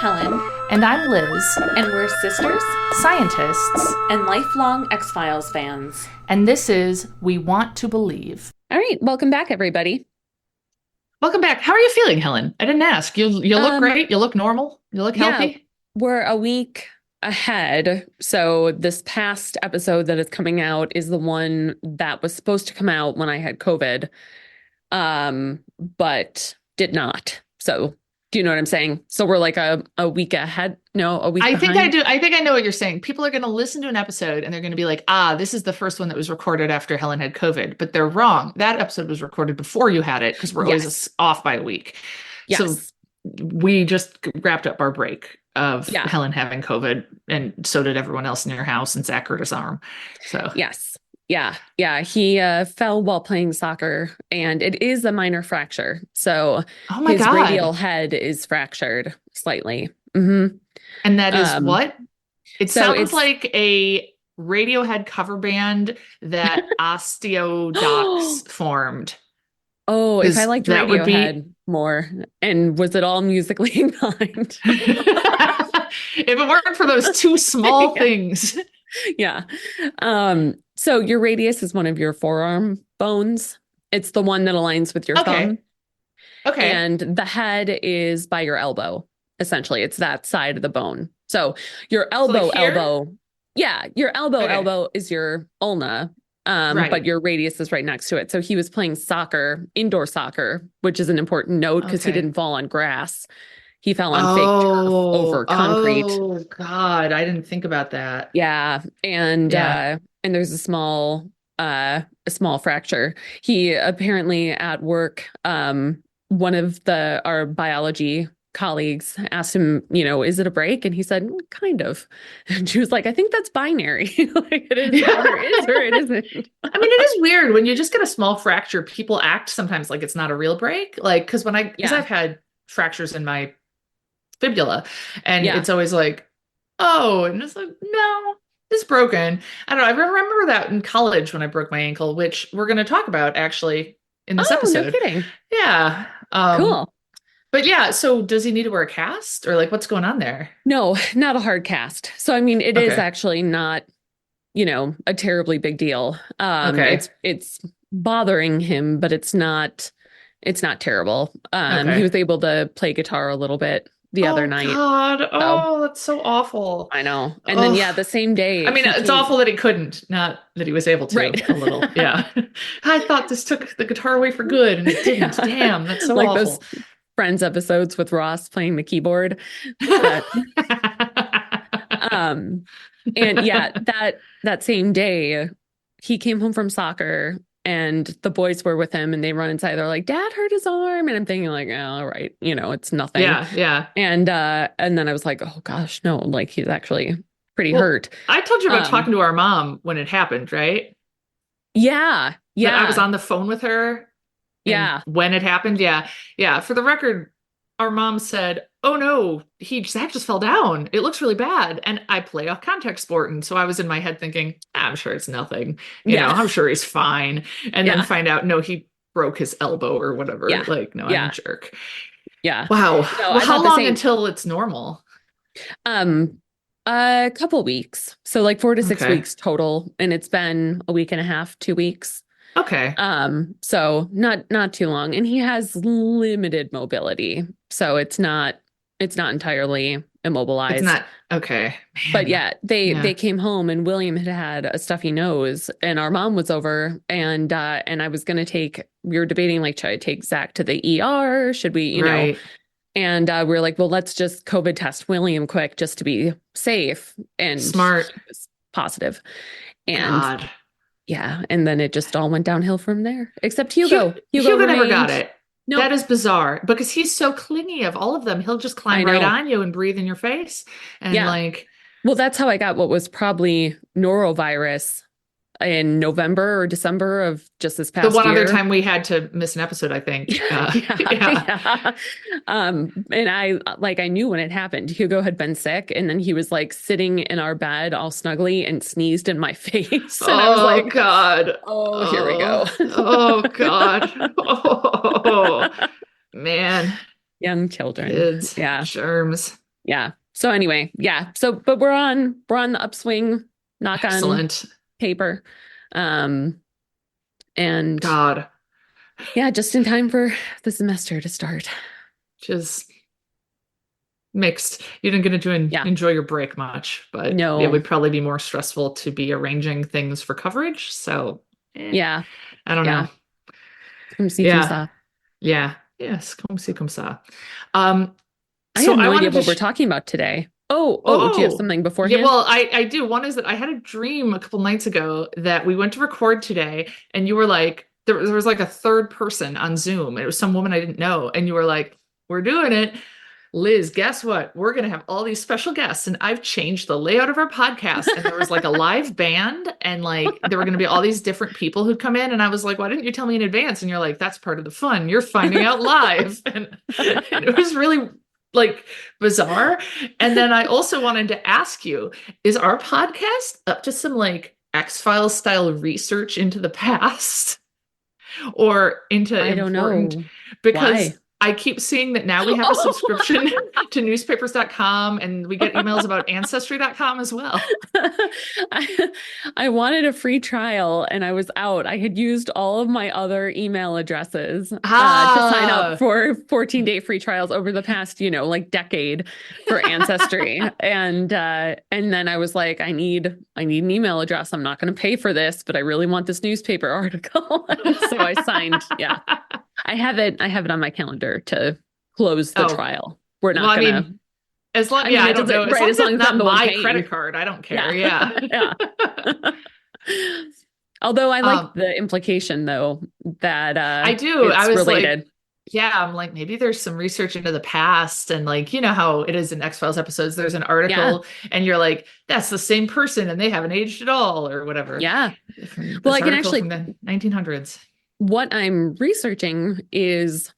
Helen, And I'm Liz, and we're sisters scientists, and lifelong X-Files fans. and this is We Want to Believe. All right, welcome back, everybody. Welcome back. How are you feeling, Helen? I didn't ask. You look great. You look normal. You look healthy. We're a week ahead. So this past episode that is coming out is the one that was supposed to come out when I had COVID, but did not. So do you know what I'm saying? So we're like a week ahead. No, a week I think behind. I do. I think I know what you're saying. People are going to listen to an episode and they're going to be like, this is the first one that was recorded after Helen had COVID. But they're wrong. That episode was recorded before you had it because we're always off by a week. Yes. So we just wrapped up our break of Helen having COVID, and so did everyone else in your house, and Zach hurt his arm. So Yes. Yeah. He fell while playing soccer, and it is a minor fracture. So his radial head is fractured slightly. Mm-hmm. And that is what? It sounds it's like a Radiohead cover band that Osteodox formed. Oh, if I liked that would be- Radiohead more, and was it all musically inclined? If it weren't for those two small things. Yeah. So your radius is one of your forearm bones. It's the one that aligns with your thumb. Okay. And the head is by your elbow. Essentially, it's that side of the bone. So your elbow, your elbow is your ulna. But your radius is right next to it. So he was playing soccer, indoor soccer, which is an important note because he didn't fall on grass. He fell on fake turf over concrete. Oh God, I didn't think about that. Yeah. And there's a small fracture. He apparently at work, one of our biology colleagues asked him, is it a break? And he said, kind of. And she was like, I think that's binary. Like it is either is or it isn't. I mean, it is weird when you just get a small fracture, people act sometimes like it's not a real break. Like, because I've had fractures in my fibula, and it's always like, and it's like, no, it's broken. I don't know. I remember that in college when I broke my ankle, which we're going to talk about actually in this episode. No kidding. Yeah. Cool. But yeah, so does he need to wear a cast, or like what's going on there? No, not a hard cast. So, I mean, it is actually not, a terribly big deal. It's bothering him, but it's not terrible. He was able to play guitar a little bit the other night. God. That's so awful. I know. And then, the same day. I mean, it's awful that he couldn't, not that he was able to. Right. A little. Yeah. I thought this took the guitar away for good, and it didn't. Yeah. Damn, that's so awful. Those Friends episodes with Ross playing the keyboard. But, and that same day, he came home from soccer. And the boys were with him, and they run inside. They're like, "Dad hurt his arm," and I'm thinking, like, "Oh, all right, it's nothing." Yeah. And then I was like, "Oh gosh, no!" Like he's actually pretty hurt. I told you about talking to our mom when it happened, right? Yeah. That I was on the phone with her. When it happened, yeah. For the record, our mom said, "Oh no, Zach just fell down. It looks really bad." And I play a contact sport, and so I was in my head thinking, I'm sure it's nothing. You know, I'm sure he's fine. And then find out, no, he broke his elbow or whatever. Yeah. Like, no, I'm a jerk. Yeah. Wow. No, how long until it's normal? A couple weeks. So like 4 to 6 weeks total, and it's been a week and a half, 2 weeks. Okay. So not too long, and he has limited mobility, so it's not entirely immobilized. It's not okay. Man. But they came home, and William had a stuffy nose, and our mom was over, and I was gonna we were debating, like, should I take Zach to the ER? Should we, know? And we were like, well, let's just COVID test William quick just to be safe. And smart. He was positive. And God. Yeah, and then it just all went downhill from there. Except Hugo. Hugo never got it. No. That is bizarre because he's so clingy of all of them. He'll just climb right on you and breathe in your face. And well, that's how I got what was probably norovirus in November or December of just this past year. The one other time we had to miss an episode, I think. And I knew when it happened. Hugo had been sick, and then he was like sitting in our bed all snuggly and sneezed in my face. And I was like, God. Oh, here we go. Oh, God. Oh, man. Young children. Kids. Yeah. Germs. Yeah. So anyway, yeah. So, but we're on the upswing, knock Excellent. on paper. And God, yeah, just in time for the semester to start. just mixed. You didn't get to Yeah. enjoy your break much, but it No. would probably be more stressful to be arranging things for coverage. So, Yeah. I don't know. Come see, come Yeah. saw. Yeah. Yes. Comme si, comme ça. Um, I so have I no idea wanted to what we're talking about today. Oh, do you have Oh, something yeah, beforehand? well, I do. One is that I had a dream a couple nights ago that we went to record today, and you were like, there was like a third person on Zoom. It was some woman I didn't know, and you were like, "We're doing it." Liz, guess what? We're going to have all these special guests, and I've changed the layout of our podcast. And there was like a live band, and like there were going to be all these different people who'd come in. And I was like, why didn't you tell me in advance? And you're like, that's part of the fun. You're finding out live. And it was really like bizarre. And then I also wanted to ask you, is our podcast up to some like X-Files style research into the past or into I don't important? know. Because Why? I keep seeing that now we have a subscription to newspapers.com and we get emails about ancestry.com as well. I wanted a free trial and I was out. I had used all of my other email addresses to sign up for 14-day free trials over the past, like decade for Ancestry. And then I was like, I need an email address. I'm not going to pay for this, but I really want this newspaper article. So I signed. Yeah. I have it on my calendar to close the trial. We're not gonna. As long, I don't know. Right, as long as not I'm the one my paying. credit card, I don't care. Yeah. Yeah. Although I like the implication, though, that I do. It's I was related. like, yeah, I'm like, maybe there's some research into the past, and like, you know how it is in X-Files episodes. There's an article, and you're like, that's the same person, and they haven't aged at all, or whatever. Yeah. Well, I can actually from the 1900s. What I'm researching is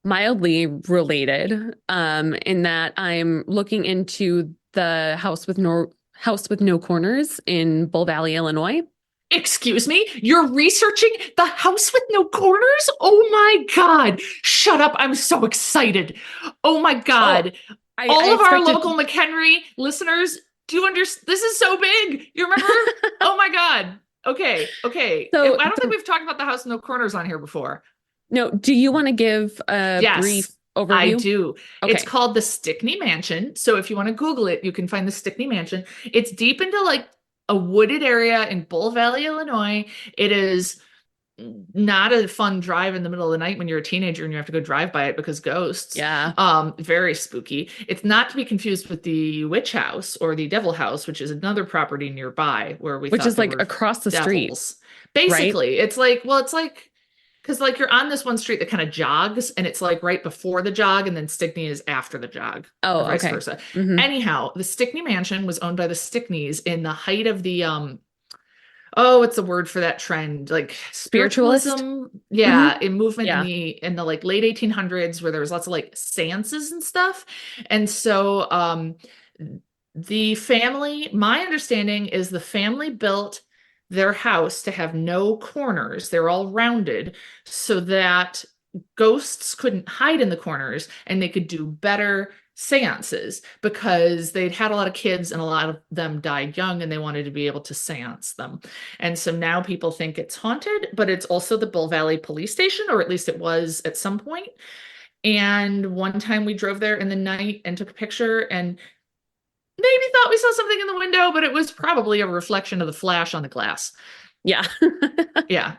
mildly related, in that I'm looking into the house with no corners in Bull Valley, Illinois. Excuse me? You're researching the house with no corners? Oh my God. Shut up. I'm so excited. Oh my God. All of our local McHenry listeners, do you understand? This is so big. You remember? Oh my God. Okay. So I don't think we've talked about the house with no corners on here before. No. Do you want to give a brief overview? I do. Okay. It's called the Stickney Mansion. So if you want to Google it, you can find the Stickney Mansion. It's deep into like a wooded area in Bull Valley, Illinois. It is not a fun drive in the middle of the night when you're a teenager and you have to go drive by it because ghosts. Yeah. Very spooky. It's not to be confused with the witch house or the devil house, which is another property nearby which is like across the street. Basically, right? It's like because like you're on this one street that kind of jogs, and it's like right before the jog, and then Stickney is after the jog. Oh, or vice versa. Mm-hmm. Anyhow, the Stickney Mansion was owned by the Stickneys in the height of the what's the word for that trend? Like spiritualism? Yeah, in movement in the like late 1800s, where there was lots of like seances and stuff. And so the family, my understanding is the family built their house to have no corners. They're all rounded so that ghosts couldn't hide in the corners and they could do better seances because they'd had a lot of kids and a lot of them died young and they wanted to be able to seance them. And so now people think it's haunted, but it's also the Bull Valley police station, or at least it was at some point. And one time we drove there in the night and took a picture and maybe thought we saw something in the window, but it was probably a reflection of the flash on the glass. Yeah. Yeah.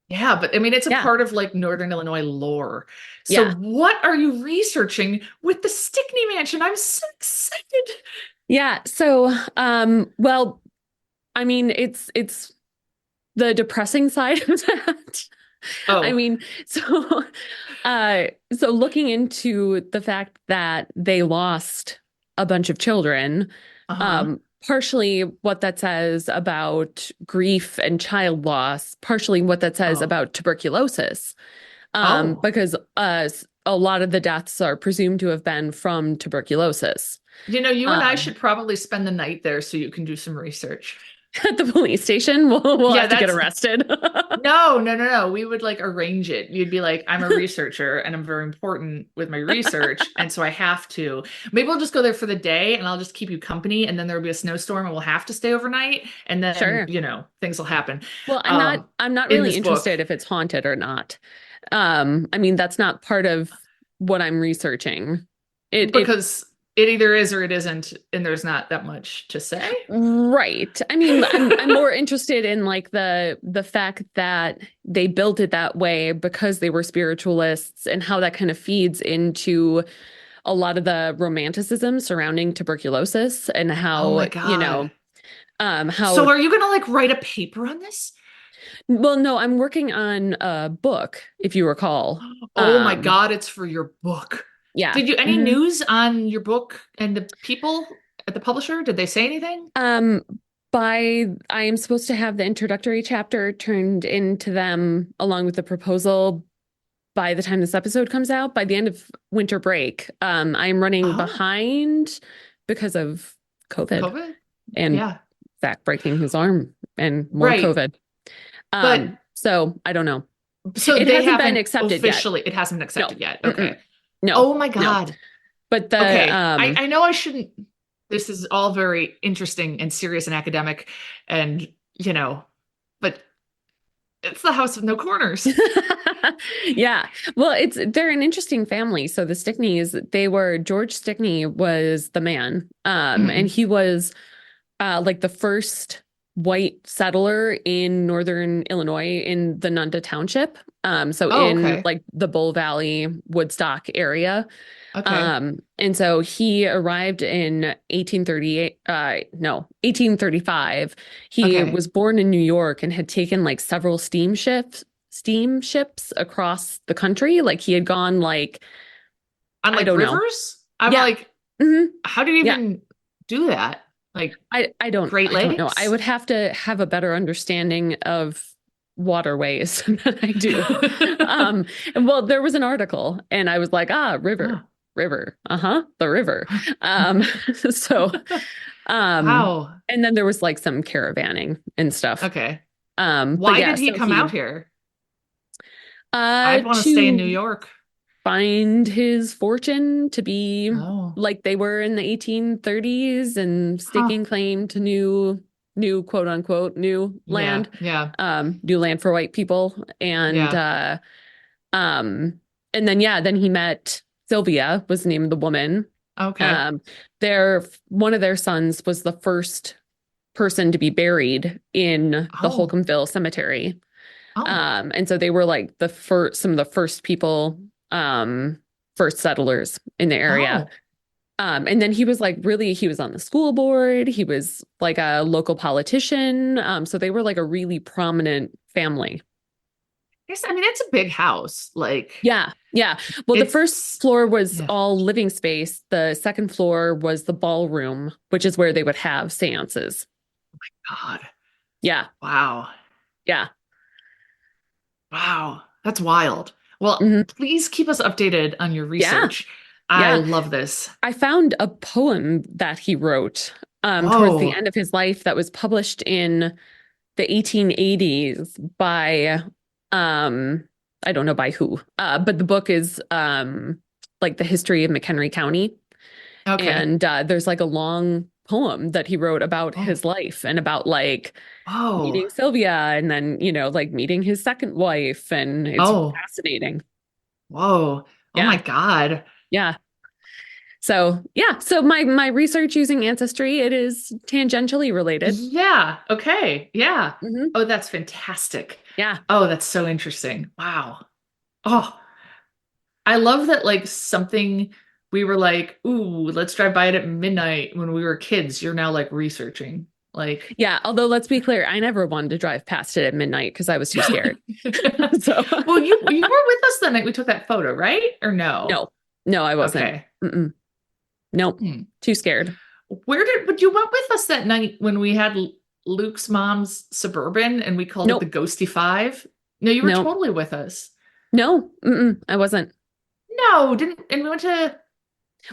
Yeah, but I mean, it's a part of like Northern Illinois lore. So what are you researching with the Stickney Mansion? I'm so excited. Yeah. So, well, I mean, it's the depressing side of that. I mean, so looking into the fact that they lost a bunch of children, partially what that says about grief and child loss, partially what that says about tuberculosis, because a lot of the deaths are presumed to have been from tuberculosis. You know, you and I should probably spend the night there so you can do some research. At the police station, we'll have to get arrested. No. We would like arrange it. You'd be like, I'm a researcher and I'm very important with my research. And so I have to. Maybe we'll just go there for the day and I'll just keep you company. And then there'll be a snowstorm and we'll have to stay overnight. And then, Sure. Things will happen. Well, I'm not really interested if it's haunted or not. I mean, that's not part of what I'm researching. Because it either is or it isn't, and there's not that much to say. Right. I mean, I'm more interested in like the fact that they built it that way because they were spiritualists and how that kind of feeds into a lot of the romanticism surrounding tuberculosis and how, oh my God. How. So are you going to like write a paper on this? Well, no, I'm working on a book, if you recall. Oh my God, it's for your book. Yeah. Did you any news on your book and the people at the publisher? Did they say anything? I am supposed to have the introductory chapter turned into them along with the proposal by the time this episode comes out, by the end of winter break. I'm running behind because of COVID? And Zach breaking his arm and more COVID. But so I don't know. So it hasn't been accepted officially. Yet. It hasn't been accepted yet. Okay. Mm-mm. No. Oh my God. No. But the I know I shouldn't. This is all very interesting and serious and academic, and but it's the house of no corners. Yeah. Well, they're an interesting family. So the Stickneys, George Stickney was the man, and he was like the first white settler in northern Illinois in the Nunda Township. Like the Bull Valley, Woodstock area. Okay. And so he arrived in 1835. He was born in New York and had taken like several steamships across the country. Like he had gone like on like rivers. I'm like, how do you even do that? Like I don't Great Lakes? I don't know. I would have to have a better understanding of waterways than I do. And well, there was an article and I was like, river. The river. Wow. And then there was like some caravanning and stuff. Okay. Why did he come out here? I want to stay in New York. Find his fortune, to be like they were in the 1830s and staking claim to new quote unquote new land. New land for white people. And then he met Sylvia, was the name of the woman. Okay. One of their sons was the first person to be buried in the Holcombville Cemetery. And so they were like some of the first people, first settlers in the area. And then he was he was on the school board. He was like a local politician. So they were like a really prominent family. Yes, I mean, it's a big house. Like, yeah. Well, the first floor was all living space. The second floor was the ballroom, which is where they would have seances. Oh my God. Yeah. Wow. Yeah. Wow. That's wild. Well, please keep us updated on your research. I love this. I found a poem that he wrote towards the end of his life that was published in the 1880s by, I don't know by who, but the book is like the history of McHenry County. Okay. And there's like a long poem that he wrote about his life and about like meeting Sylvia and then, like meeting his second wife. And it's fascinating. Whoa. Oh my God. Yeah. So my research using Ancestry, it is tangentially related. Yeah. Okay. Yeah. Oh, that's fantastic. Yeah. Oh, that's so interesting. Wow. Oh, I love that. Like something we were like, ooh, let's drive by it at midnight when we were kids. You're now like researching. Like, yeah. Although let's be clear, I never wanted to drive past it at midnight because I was too scared. So, well, you were with us the night we took that photo, right? Or no? No, I wasn't. Okay. Nope. Too scared. But you went with us that night when we had Luke's mom's Suburban and we called it the Ghosty 5? No, you were totally with us. No, I wasn't. No, and we went to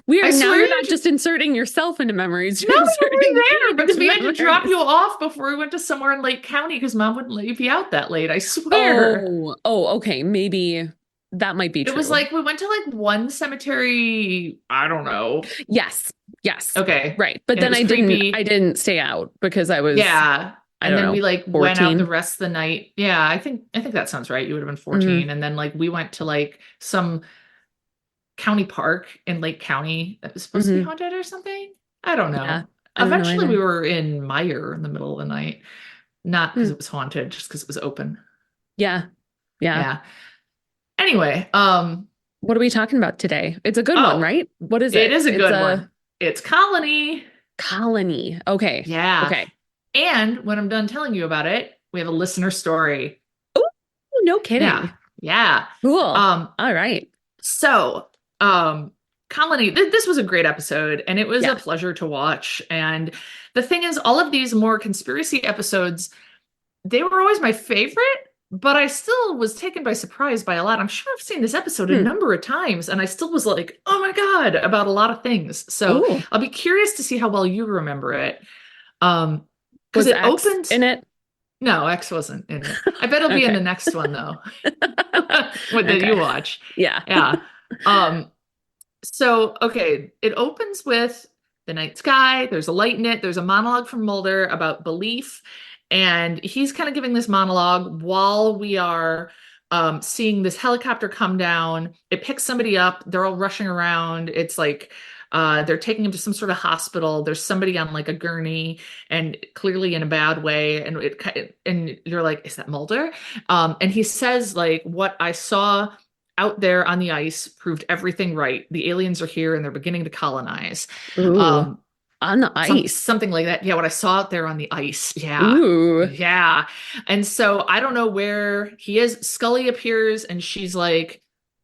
You're not just inserting yourself into memories. No, you were there because we had to drop you off before we went to somewhere in Lake County because Mom wouldn't let you be out that late. I swear. Okay. Maybe that might be true. It was like we went to like one cemetery. I don't know. Yes. Okay. Right. But then I didn't stay out because I was. Yeah. And then we like 14. Went out the rest of the night. Yeah, I think that sounds right. You would have been 14. Mm-hmm. And then like we went to like some county park in Lake County that was supposed to be haunted or something. I don't know. Yeah, Eventually we were in Meyer in the middle of the night. Not because it was haunted, just because it was open. Yeah. Anyway, what are we talking about today? It's a good one, right? What is it? It is a good one. It's Colony. Okay. Yeah. Okay. And when I'm done telling you about it, we have a listener story. Oh, no kidding. Yeah. Cool. All right. So, Colony, this was a great episode, and it was a pleasure to watch. And the thing is, all of these more conspiracy episodes, they were always my favorite, but I still was taken by surprise by a lot. I'm sure I've seen this episode a number of times, and I still was like, oh my God, about a lot of things. So I'll be curious to see how well you remember it. Because it opens in it. No, X wasn't in it. I bet it'll be in the next one though. That you watch. Yeah. So, okay, it opens with the night sky. There's a light in it. There's a monologue from Mulder about belief. And he's kind of giving this monologue while we are seeing this helicopter come down. It picks somebody up. They're all rushing around. It's like they're taking him to some sort of hospital. There's somebody on like a gurney and clearly in a bad way. And you're like, is that Mulder? And he says like, what I saw out there on the ice proved everything right. The aliens are here and they're beginning to colonize. On the ice. Something like that. Yeah, what I saw out there on the ice. Yeah. Ooh. Yeah. And so I don't know where he is. Scully appears and she's like,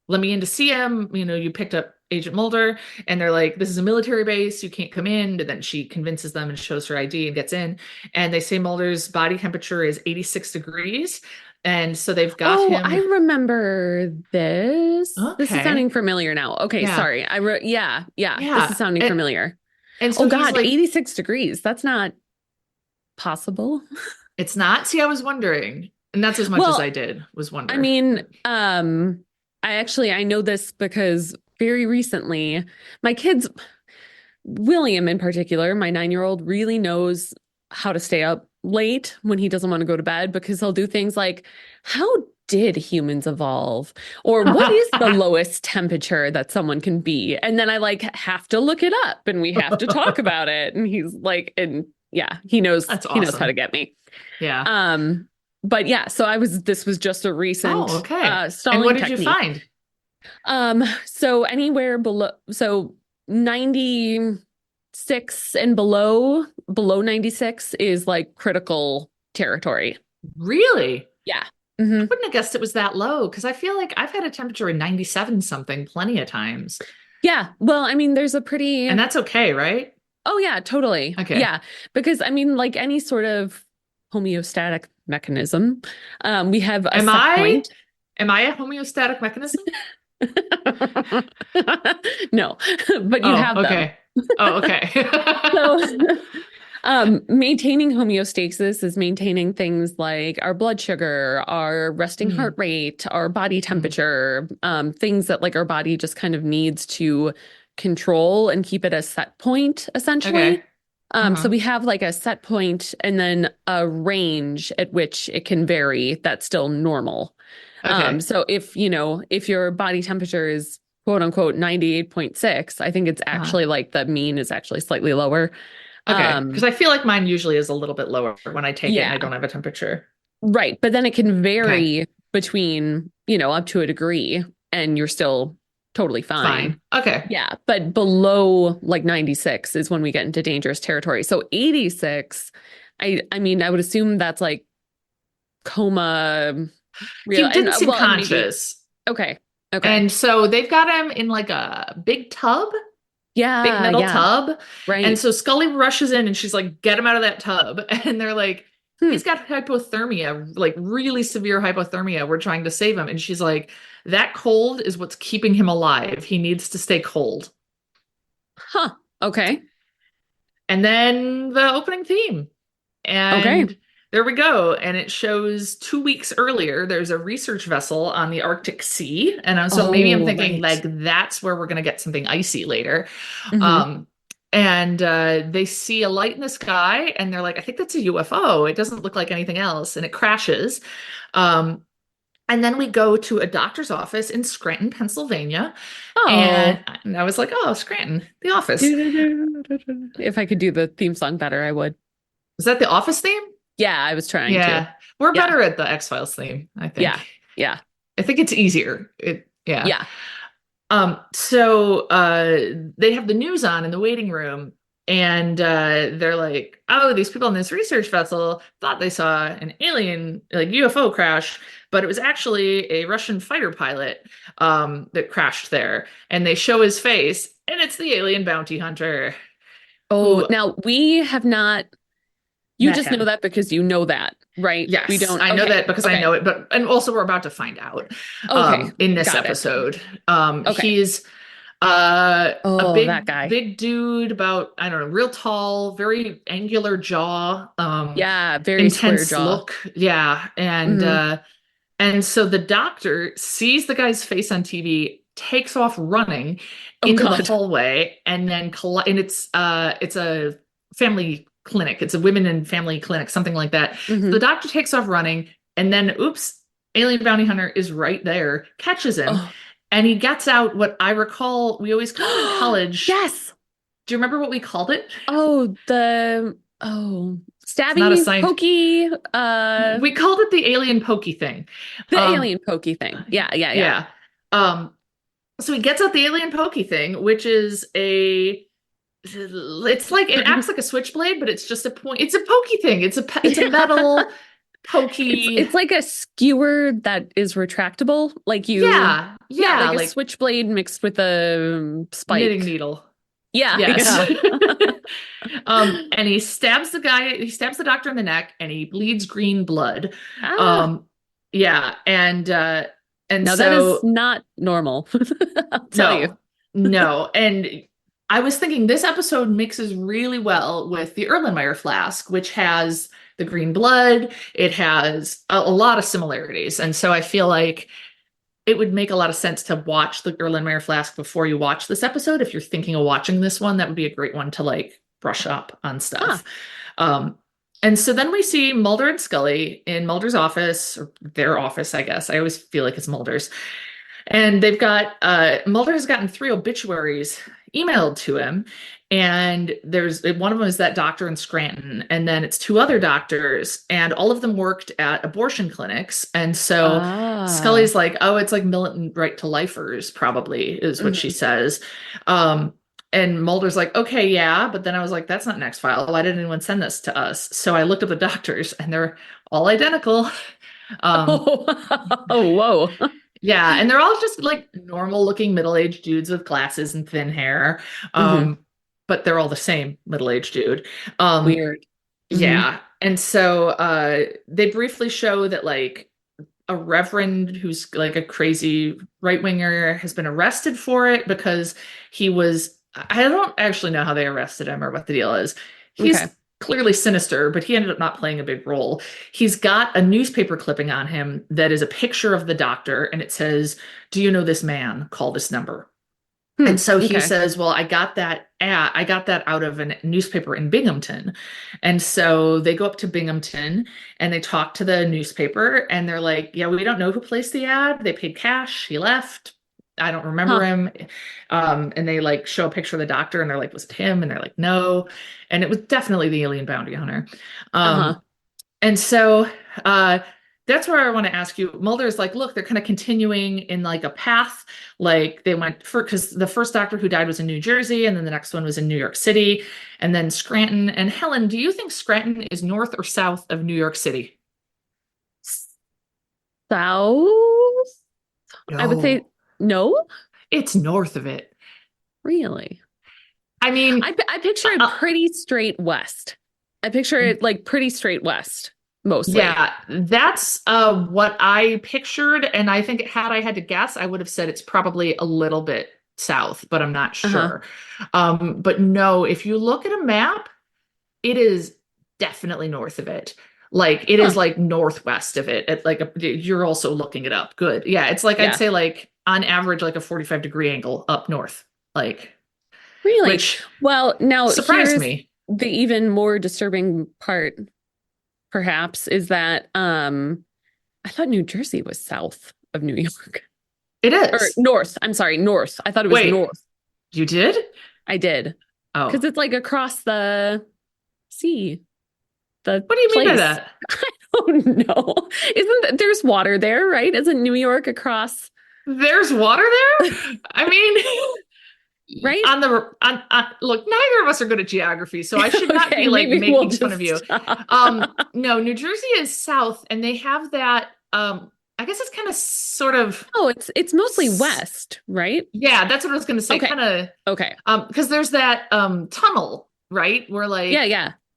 let me in to see him. You know, you picked up Agent Mulder. And they're like, this is a military base. You can't come in. And then she convinces them and shows her ID and gets in. And they say Mulder's body temperature is 86 degrees. And so they've got him. I remember this. Okay. This is sounding familiar now. Okay, sorry. This is sounding familiar. And so God, like, 86 degrees. That's not possible. It's not? See, I was wondering. And that's as much as I did was wondering. I mean, I know this because very recently, my kids, William in particular, my 9-year-old, really knows how to stay up late when he doesn't want to go to bed because he'll do things like, how did humans evolve? Or what is the lowest temperature that someone can be? And then I like have to look it up and we have to talk about it. And he's like, he knows, he knows how to get me. Yeah. But yeah, so this was just a recent stalling and what did technique. You find? So anywhere below, 96 and below 96 is like critical territory. Really? Yeah. Mm-hmm. I wouldn't have guessed it was that low because I feel like I've had a temperature of 97 something plenty of times. Yeah. Well, I mean, there's a pretty... And that's okay, right? Oh, yeah, totally. Okay. Yeah. Because I mean, like any sort of homeostatic mechanism, we have a set point. Am I a homeostatic mechanism? No, but you have them. Okay. Oh, okay. So, maintaining homeostasis is maintaining things like our blood sugar, our resting heart rate, our body temperature, things that like our body just kind of needs to control and keep at a set point, essentially. Okay. So we have like a set point and then a range at which it can vary that's still normal. Okay. So if your body temperature is quote unquote 98.6, I think it's actually like the mean is actually slightly lower. Okay. Because I feel like mine usually is a little bit lower when I take it and I don't have a temperature. Right. But then it can vary between, up to a degree and you're still totally fine. Okay. Yeah. But below like 96 is when we get into dangerous territory. So 86, I mean, I would assume that's like coma. He didn't seem conscious. Okay. And so they've got him in like a big tub. Yeah. Big metal tub. Right. And so Scully rushes in and she's like, get him out of that tub. And they're like, he's got hypothermia, like really severe hypothermia. We're trying to save him. And she's like, that cold is what's keeping him alive. He needs to stay cold. Huh. Okay. And then the opening theme. Okay. And there we go. And it shows 2 weeks earlier, there's a research vessel on the Arctic Sea. And so maybe I'm Oh, thinking right. like that's where we're going to get something icy later. Mm-hmm. Um, and they see a light in the sky and they're like, I think that's a UFO. It doesn't look like anything else. And it crashes. Um, and then we go to a doctor's office in Scranton, Pennsylvania. Oh. And I was like, oh, Scranton, the office. If I could do the theme song better, I would. Is that the office theme? Yeah, I was trying to. Yeah. We're Yeah. better at the X-Files theme, I think. Yeah. Yeah. I think it's easier. Yeah. Yeah. So they have the news on in the waiting room, and they're like, oh, these people in this research vessel thought they saw an alien, like UFO crash, but it was actually a Russian fighter pilot that crashed there. And they show his face, and it's the alien bounty hunter. Oh, now we have not. You Met just know him. that because you know that, right? Yes, We don't. I know Okay. that because I know it, but and also we're about to find out Okay. in this Got it. episode. Okay. He's a that guy. big dude, about, I don't know, real tall, very angular jaw, Yeah, very square intense jaw. look. Yeah. And so the doctor sees the guy's face on TV, takes off running into the hallway, and then and it's a family clinic. It's a women and family clinic, something like that. Mhm. So the doctor takes off running, and then oops, alien bounty hunter is right there, catches him, and he gets out what I recall we always called in college. Yes. Do you remember what we called it? Oh, stabby, pokey. We called it the alien pokey thing. The alien pokey thing. Yeah. So he gets out the alien pokey thing, which is it's like, it acts like a switchblade, but it's just a point. It's a pokey thing. It's a metal pokey. It's like a skewer that is retractable. Like like a switchblade mixed with a spike. Knitting needle. Yeah. Yes. And he stabs the doctor in the neck, and he bleeds green blood. Yeah. And now so that is not normal. I'll tell you. No. And I was thinking this episode mixes really well with the Erlenmeyer flask, which has the green blood. It has a lot of similarities. And so I feel like it would make a lot of sense to watch the Erlenmeyer flask before you watch this episode. If you're thinking of watching this one, that would be a great one to like brush up on stuff. And so then we see Mulder and Scully in Mulder's office, or their office, I guess. I always feel like it's Mulder's. And they've got, Mulder has gotten 3 obituaries emailed to him. And there's one of them is that doctor in Scranton. And then it's 2 other doctors, and all of them worked at abortion clinics. And so Scully's like, oh, it's like militant right to lifers, probably, is what she says. And Mulder's like, okay, yeah. But then I was like, that's not an X-File. Why didn't anyone send this to us? So I looked up the doctors, and they're all identical. Whoa. Yeah, and they're all just like normal looking middle-aged dudes with glasses and thin hair. But they're all the same middle-aged dude. Weird. Yeah. And so they briefly show that like a reverend who's like a crazy right-winger has been arrested for it because I don't actually know how they arrested him or what the deal is. He's clearly sinister, but he ended up not playing a big role. He's got a newspaper clipping on him that is a picture of the doctor, and it says, "Do you know this man? Call this number." And so he says, well, I got that out of a newspaper in Binghamton. And so they go up to Binghamton and they talk to the newspaper, and they're like, yeah, we don't know who placed the ad. They paid cash. He left. I don't remember him. And they like show a picture of the doctor, and they're like, was it him? And they're like, no. And it was definitely the alien bounty hunter. And so that's where I want to ask you. Mulder's like, look, they're kind of continuing in like a path. Like they went because the first doctor who died was in New Jersey, and then the next one was in New York City, and then Scranton. And Helen, do you think Scranton is north or south of New York City? South? No. I would say no. It's north of it. Really? I mean, I picture it pretty straight west. I picture it like pretty straight west. Mostly. Yeah, that's what I pictured. And I think had I had to guess, I would have said it's probably a little bit south, but I'm not sure. But no, if you look at a map, it is definitely north of it. Like it is like northwest of it. You're also looking it up. Good. Yeah. It's like, I'd say like on average, like a 45-degree angle up north. Like really? Which well, now surprised me. The even more disturbing part, perhaps, is that I thought New Jersey was south of New York. It is. Or north. I'm sorry, north. I thought it was north. You did? I did. Oh. Because it's like across the sea. What do you mean by that? I don't know. There's water there, right? Isn't New York across? There's water there? I mean, right? Look, neither of us are good at geography, so I should not be like making fun of you. No, New Jersey is south, and they have that. I guess it's kind of sort of. Oh, it's mostly west, right? Yeah, that's what I was going to say. Okay. Kind of. Okay. Because there's that tunnel, right, where like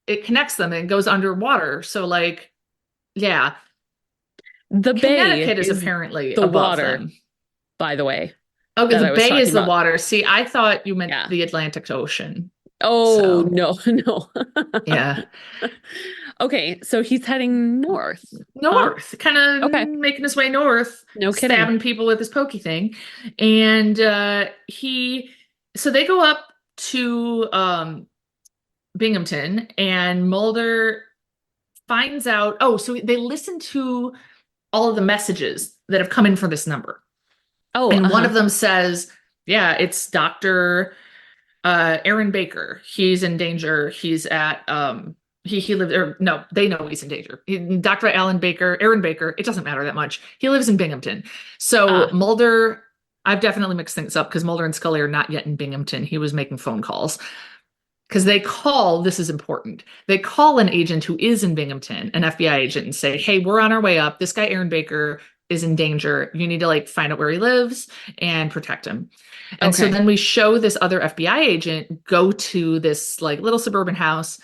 it connects them and goes underwater. So like, yeah, the Connecticut bay is apparently the above water. them. By the way. Okay, the bay is the water. See, I thought you meant the Atlantic Ocean. Oh, no. Yeah. Okay, so he's heading north. Kind of making his way north. No kidding. Stabbing people with his pokey thing. And so they go up to Binghamton, and Mulder finds out, so they listen to all of the messages that have come in for this number. Oh, and one of them says, it's Dr. Aaron Baker. He's in danger. He's at, he lives, or no, they know he's in danger. Dr. Aaron Baker, it doesn't matter that much. He lives in Binghamton. So Mulder, I've definitely mixed things up because Mulder and Scully are not yet in Binghamton. He was making phone calls. Because this is important, they call an agent who is in Binghamton, an FBI agent, and say, hey, we're on our way up. This guy, Aaron Baker, is in danger. You need to like find out where he lives and protect him. And so then we show this other FBI agent go to this like little suburban house,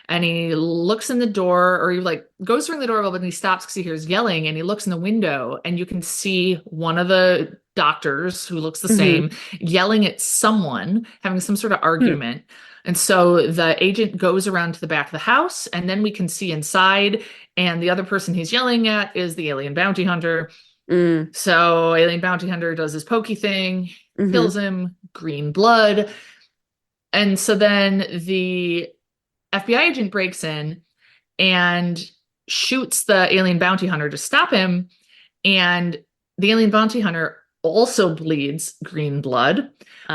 and he looks in the door, or he like goes to ring the doorbell, but he stops because he hears yelling, and he looks in the window, and you can see one of the doctors who looks the same yelling at someone, having some sort of argument. And so the agent goes around to the back of the house, and then we can see inside, and the other person he's yelling at is the alien bounty hunter. So alien bounty hunter does his pokey thing, kills him, green blood. And so then the FBI agent breaks in and shoots the alien bounty hunter to stop him. And the alien bounty hunter also bleeds green blood,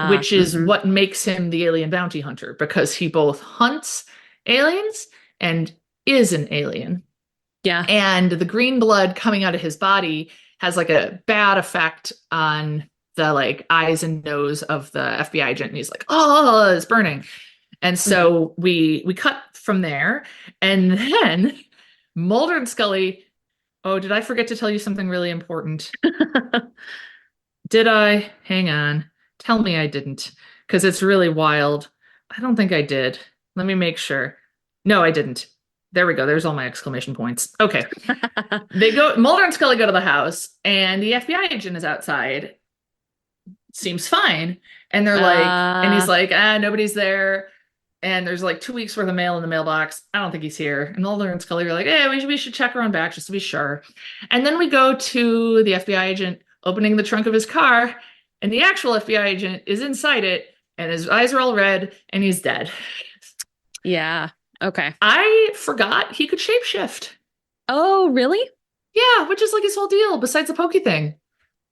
which is what makes him the alien bounty hunter, because he both hunts aliens and is an alien. Yeah. And the green blood coming out of his body has like a bad effect on the like eyes and nose of the FBI agent. And he's like, oh, it's burning. And so we cut from there. And then Mulder and Scully, did I forget to tell you something really important? Did I? Hang on. Tell me I didn't, because it's really wild. I don't think I did. Let me make sure. No, I didn't. There we go. There's all my exclamation points. Okay. Mulder and Scully go to the house, and the FBI agent is outside. Seems fine. And they're like, and he's like, nobody's there. And there's like 2 weeks worth of mail in the mailbox. I don't think he's here. And Mulder and Scully are like, hey, we should check around back just to be sure. And then we go to the FBI agent opening the trunk of his car, and the actual FBI agent is inside it, and his eyes are all red, and he's dead. Yeah. Okay. I forgot he could shapeshift. Oh, really? Yeah, which is like his whole deal, besides the pokey thing.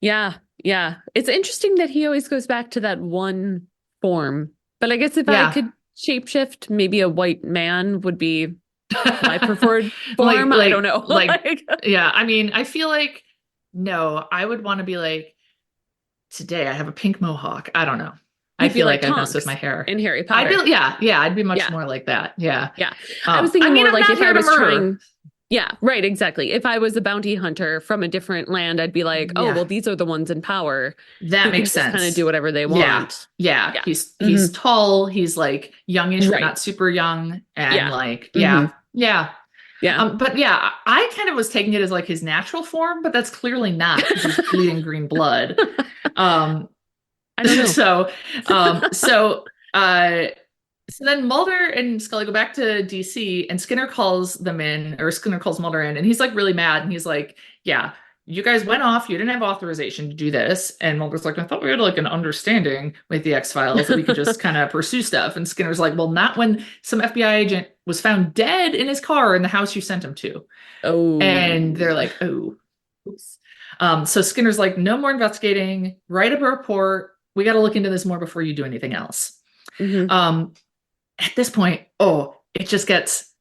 Yeah. Yeah. It's interesting that he always goes back to that one form. But I guess if I could shapeshift, maybe a white man would be my preferred form. I don't know. Yeah, I mean, I feel like, no, I would want to be like, today I have a pink mohawk. I don't know. I feel like I mess with my hair. In Harry Potter. I'd be much more like that. Yeah. Yeah. I was thinking more like if I was trying. Yeah, right, exactly. If I was a bounty hunter from a different land, I'd be like, well, these are the ones in power. That makes sense. Kind of do whatever they want. Yeah. He's tall. He's like youngish, but not super young. And but I kind of was taking it as like his natural form, but that's clearly not. He's bleeding green blood. I don't know. So then Mulder and Scully go back to DC, and Skinner calls Mulder in, and he's like really mad. And he's like, yeah, you guys went off. You didn't have authorization to do this. And Mulder's like, I thought we had like an understanding with the X-Files that we could just kind of pursue stuff. And Skinner's like, well, not when some FBI agent was found dead in his car in the house you sent him to. Oh. And they're like, oh, oops. So Skinner's like, no more investigating. Write up a report. We got to look into this more before you do anything else. Mm-hmm. At this point, it just gets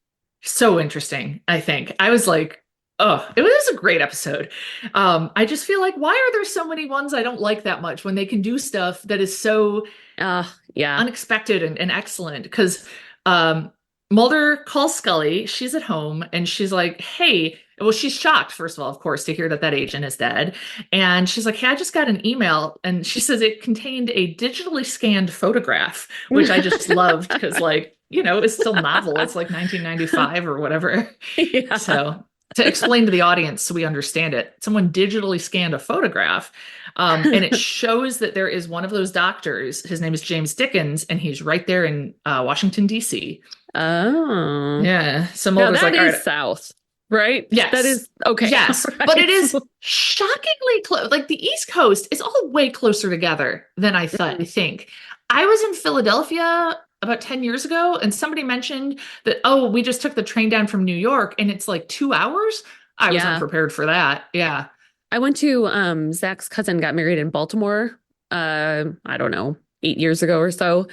so interesting, I think. I was like, it was a great episode. I just feel like, why are there so many ones I don't like that much when they can do stuff that is so unexpected and excellent? Because Mulder calls Scully. She's at home, and she's like, hey, well, she's shocked, first of all, of course, to hear that agent is dead. And she's like, hey, I just got an email. And she says it contained a digitally scanned photograph, which I just loved because, like, it's still novel. It's like 1995 or whatever. Yeah. So to explain to the audience so we understand it, someone digitally scanned a photograph, and it shows that there is one of those doctors. His name is James Dickens, and he's right there in Washington, D.C. Oh. Yeah. So Mulder's like, all right, south. Right? Yes. That is okay. Yes. Right. But it is shockingly close. Like the East Coast is all way closer together than I thought. I think I was in Philadelphia about 10 years ago, and somebody mentioned that, we just took the train down from New York and it's like 2 hours. I was unprepared for that. Yeah. I went to Zach's cousin got married in Baltimore. I don't know, 8 years ago or so.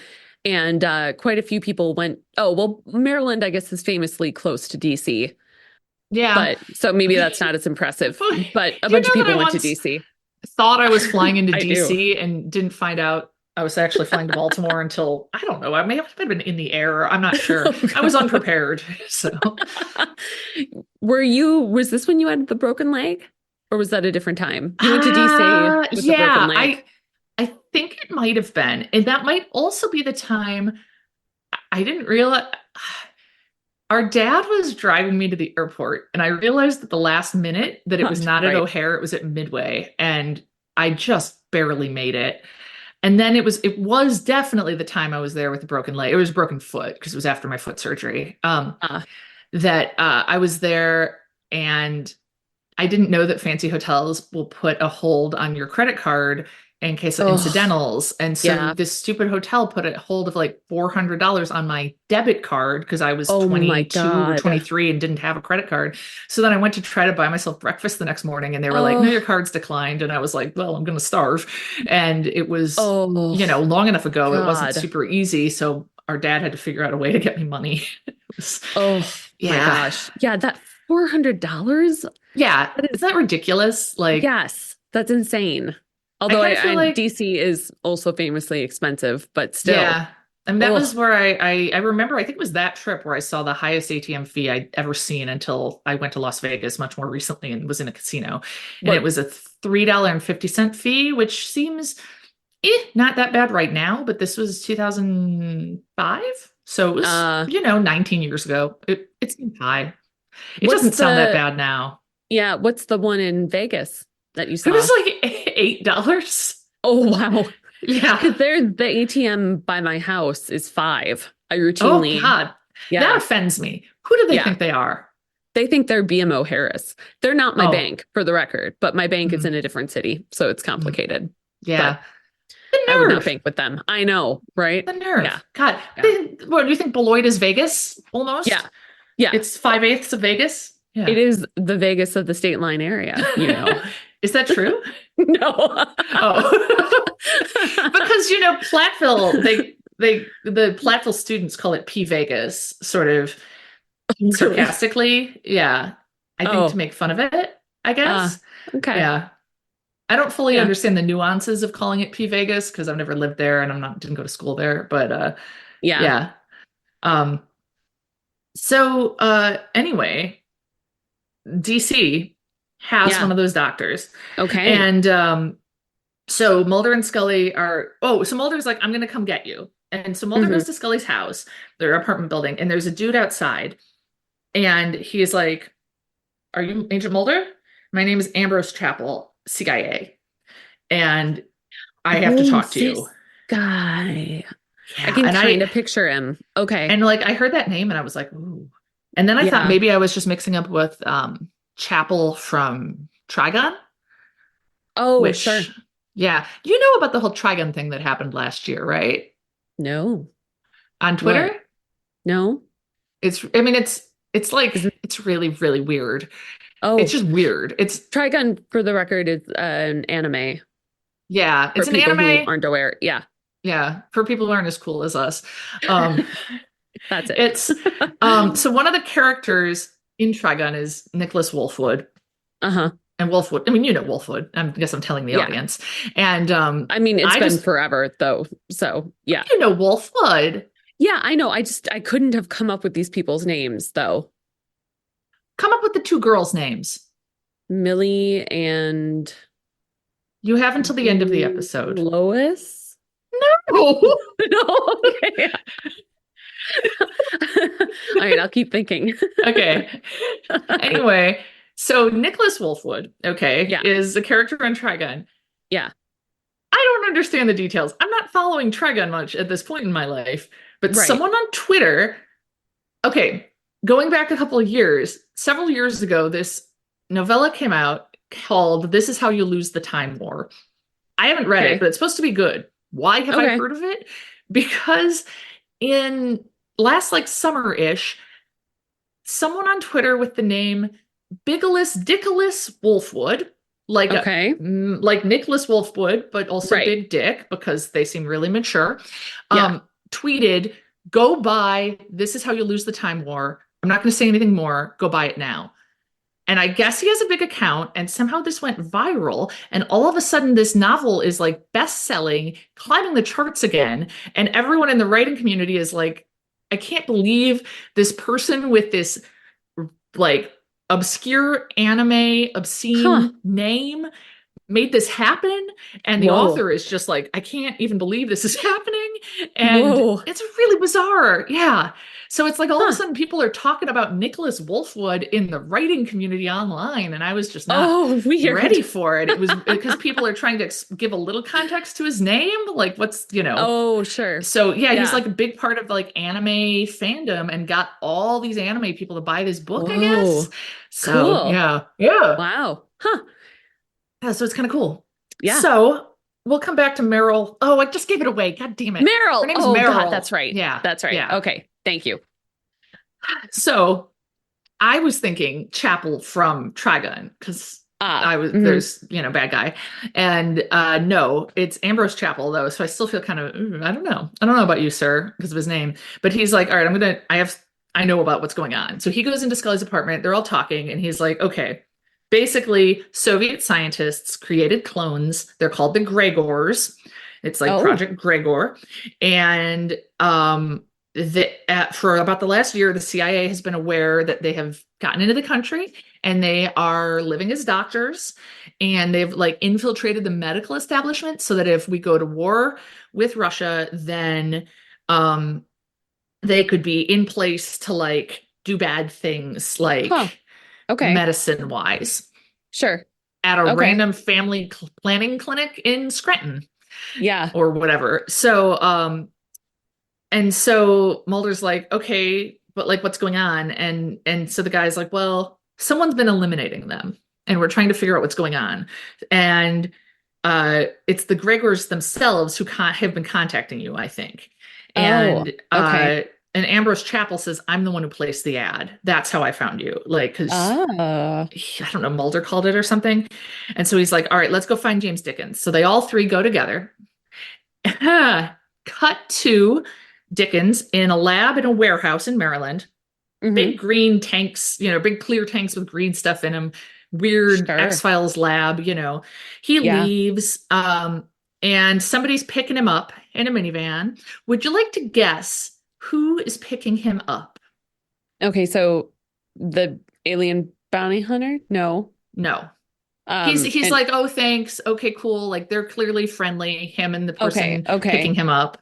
And quite a few people went. Maryland, I guess, is famously close to DC. Yeah. But so maybe that's not as impressive. But a bunch of people went to DC. Thought I was flying into DC and didn't find out I was actually flying to Baltimore until, I don't know, I may have been in the air. I'm not sure. I was unprepared. So was this when you had the broken leg? Or was that a different time? You went to DC with the broken leg. I think it might have been. And that might also be the time I didn't realize. Our dad was driving me to the airport, and I realized at the last minute that it was not at O'Hare, it was at Midway, and I just barely made it. And then it was definitely the time I was there with a broken leg. It was a broken foot because it was after my foot surgery. That I was there, and I didn't know that fancy hotels will put a hold on your credit card in case of incidentals. And so this stupid hotel put a hold of like $400 on my debit card because I was 22 or 23 and didn't have a credit card. So then I went to try to buy myself breakfast the next morning, and they were like, no, your card's declined. And I was like, well, I'm going to starve. And it was, long enough ago. It wasn't super easy. So our dad had to figure out a way to get me money. My gosh. Yeah, that $400. Yeah. Is that ridiculous? Like, yes, that's insane. Although I like DC is also famously expensive, but still. Yeah. And that was where I remember, I think it was that trip where I saw the highest ATM fee I'd ever seen until I went to Las Vegas much more recently and was in a casino. And it was a $3.50 fee, which seems not that bad right now, but this was 2005. So it was, 19 years ago. It seemed high. It doesn't sound that bad now. Yeah. What's the one in Vegas that you saw? It was like $8. Oh, wow. Yeah. Because the ATM by my house is $5. I routinely. Oh, God. Yeah. That offends me. Who do they think they are? They think they're BMO Harris. They're not my bank, for the record, but my bank is in a different city, so it's complicated. Yeah. But I would not bank with them. I know, right? The nerve. Yeah. God. Yeah. What do you think? Beloit is Vegas almost? Yeah. Yeah. It's 5/8 of Vegas. Yeah. It is the Vegas of the state line area, Is that true? No. Because Platteville, the Platteville students call it P Vegas, sort of sarcastically. Yeah. I think to make fun of it, I guess. Okay. Yeah. I don't fully understand the nuances of calling it P Vegas because I've never lived there and didn't go to school there, but yeah. So anyway, DC has one of those doctors. Okay. And so Mulder and Scully so Mulder's like, I'm going to come get you. And so Mulder goes to Scully's house, their apartment building, and there's a dude outside. And he's like, are you Agent Mulder? My name is Ambrose Chappell, CIA. And I have to talk to you. Guy. Yeah, I can kind of picture him. Okay. And like I heard that name and I was like, ooh. And then I thought maybe I was just mixing up with Chapel from Trigun. Oh, sure. Yeah. You know about the whole Trigun thing that happened last year, right? No. On Twitter? What? No. It's like it's really, really weird. Oh, it's just weird. It's Trigun, for the record, is an anime. Yeah, it's an anime who aren't aware. Yeah. Yeah, for people who aren't as cool as us. That's it. It's so one of the characters in Trigun is Nicholas Wolfwood. Uh-huh. And Wolfwood, I mean, you know Wolfwood. I guess I'm telling the audience. And I mean, it's been forever though. So yeah. You know Wolfwood. Yeah, I know. I couldn't have come up with these people's names though. Come up with the two girls' names. Millie and you have until the end of the episode. Lois? No. No. Okay. All right, I'll keep thinking. Okay. Anyway, so Nicholas Wolfwood, is a character on Trigun. Yeah. I don't understand the details. I'm not following Trigun much at this point in my life, but someone on Twitter, going back a couple of years, several years ago, this novella came out called This Is How You Lose the Time War. I haven't read it, but it's supposed to be good. Why have I heard of it? Because in last summer-ish, someone on Twitter with the name Bigolas Dickolas Wolfwood, like Nicholas Wolfwood, but also Big Dick, because they seem really mature, tweeted, "Go buy This Is How You Lose the Time War. I'm not going to say anything more. Go buy it now." And I guess he has a big account, and somehow this went viral, and all of a sudden this novel is like best-selling, climbing the charts again, and everyone in the writing community is like, I can't believe this person with this like obscure anime obscene name made this happen, and the author is just like, I can't even believe this is happening, and it's really bizarre. So it's like all of a sudden people are talking about Nicholas Wolfwood in the writing community online, and I was just not ready for it. It was because people are trying to give a little context to his name, like what's so he's like a big part of like anime fandom and got all these anime people to buy this book. I guess so. Cool. Yeah. Wow. Yeah, so it's kind of cool. Yeah. So we'll come back to Meryl. Oh, I just gave it away. God damn it. Meryl. Her name's Meryl. God, that's right. Yeah. That's right. Yeah. Okay. Thank you. So I was thinking Chapel from Trigun because there's, bad guy. And no, it's Ambrose Chapel though. So I still feel kind of, I don't know. I don't know about you, sir, because of his name. But he's like, all right, I know about what's going on. So he goes into Scully's apartment. They're all talking and he's like, okay. Basically, Soviet scientists created clones. They're called the Gregors. It's like Project Gregor. And for about the last year, the CIA has been aware that they have gotten into the country and they are living as doctors. And they've like infiltrated the medical establishment so that if we go to war with Russia, then they could be in place to like do bad things like... medicine wise. Sure. At a random family planning clinic in Scranton. Yeah. Or whatever. So, and so Mulder's like, okay, but like what's going on? And so the guy's like, well, someone's been eliminating them and we're trying to figure out what's going on. And it's the Gregors themselves who have been contacting you, I think. And and Ambrose Chapel says, I'm the one who placed the ad. That's how I found you. Like, because I don't know, Mulder called it or something. And so he's like, all right, let's go find James Dickens. So they all three go together. Cut to Dickens in a lab in a warehouse in Maryland. Big green tanks, big clear tanks with green stuff in them. Weird X-Files lab, He leaves and somebody's picking him up in a minivan. Would you like to guess who is picking him up? Okay, so the alien bounty hunter? No. He's like, oh, thanks. Okay, cool. Like they're clearly friendly. Him and the person picking him up.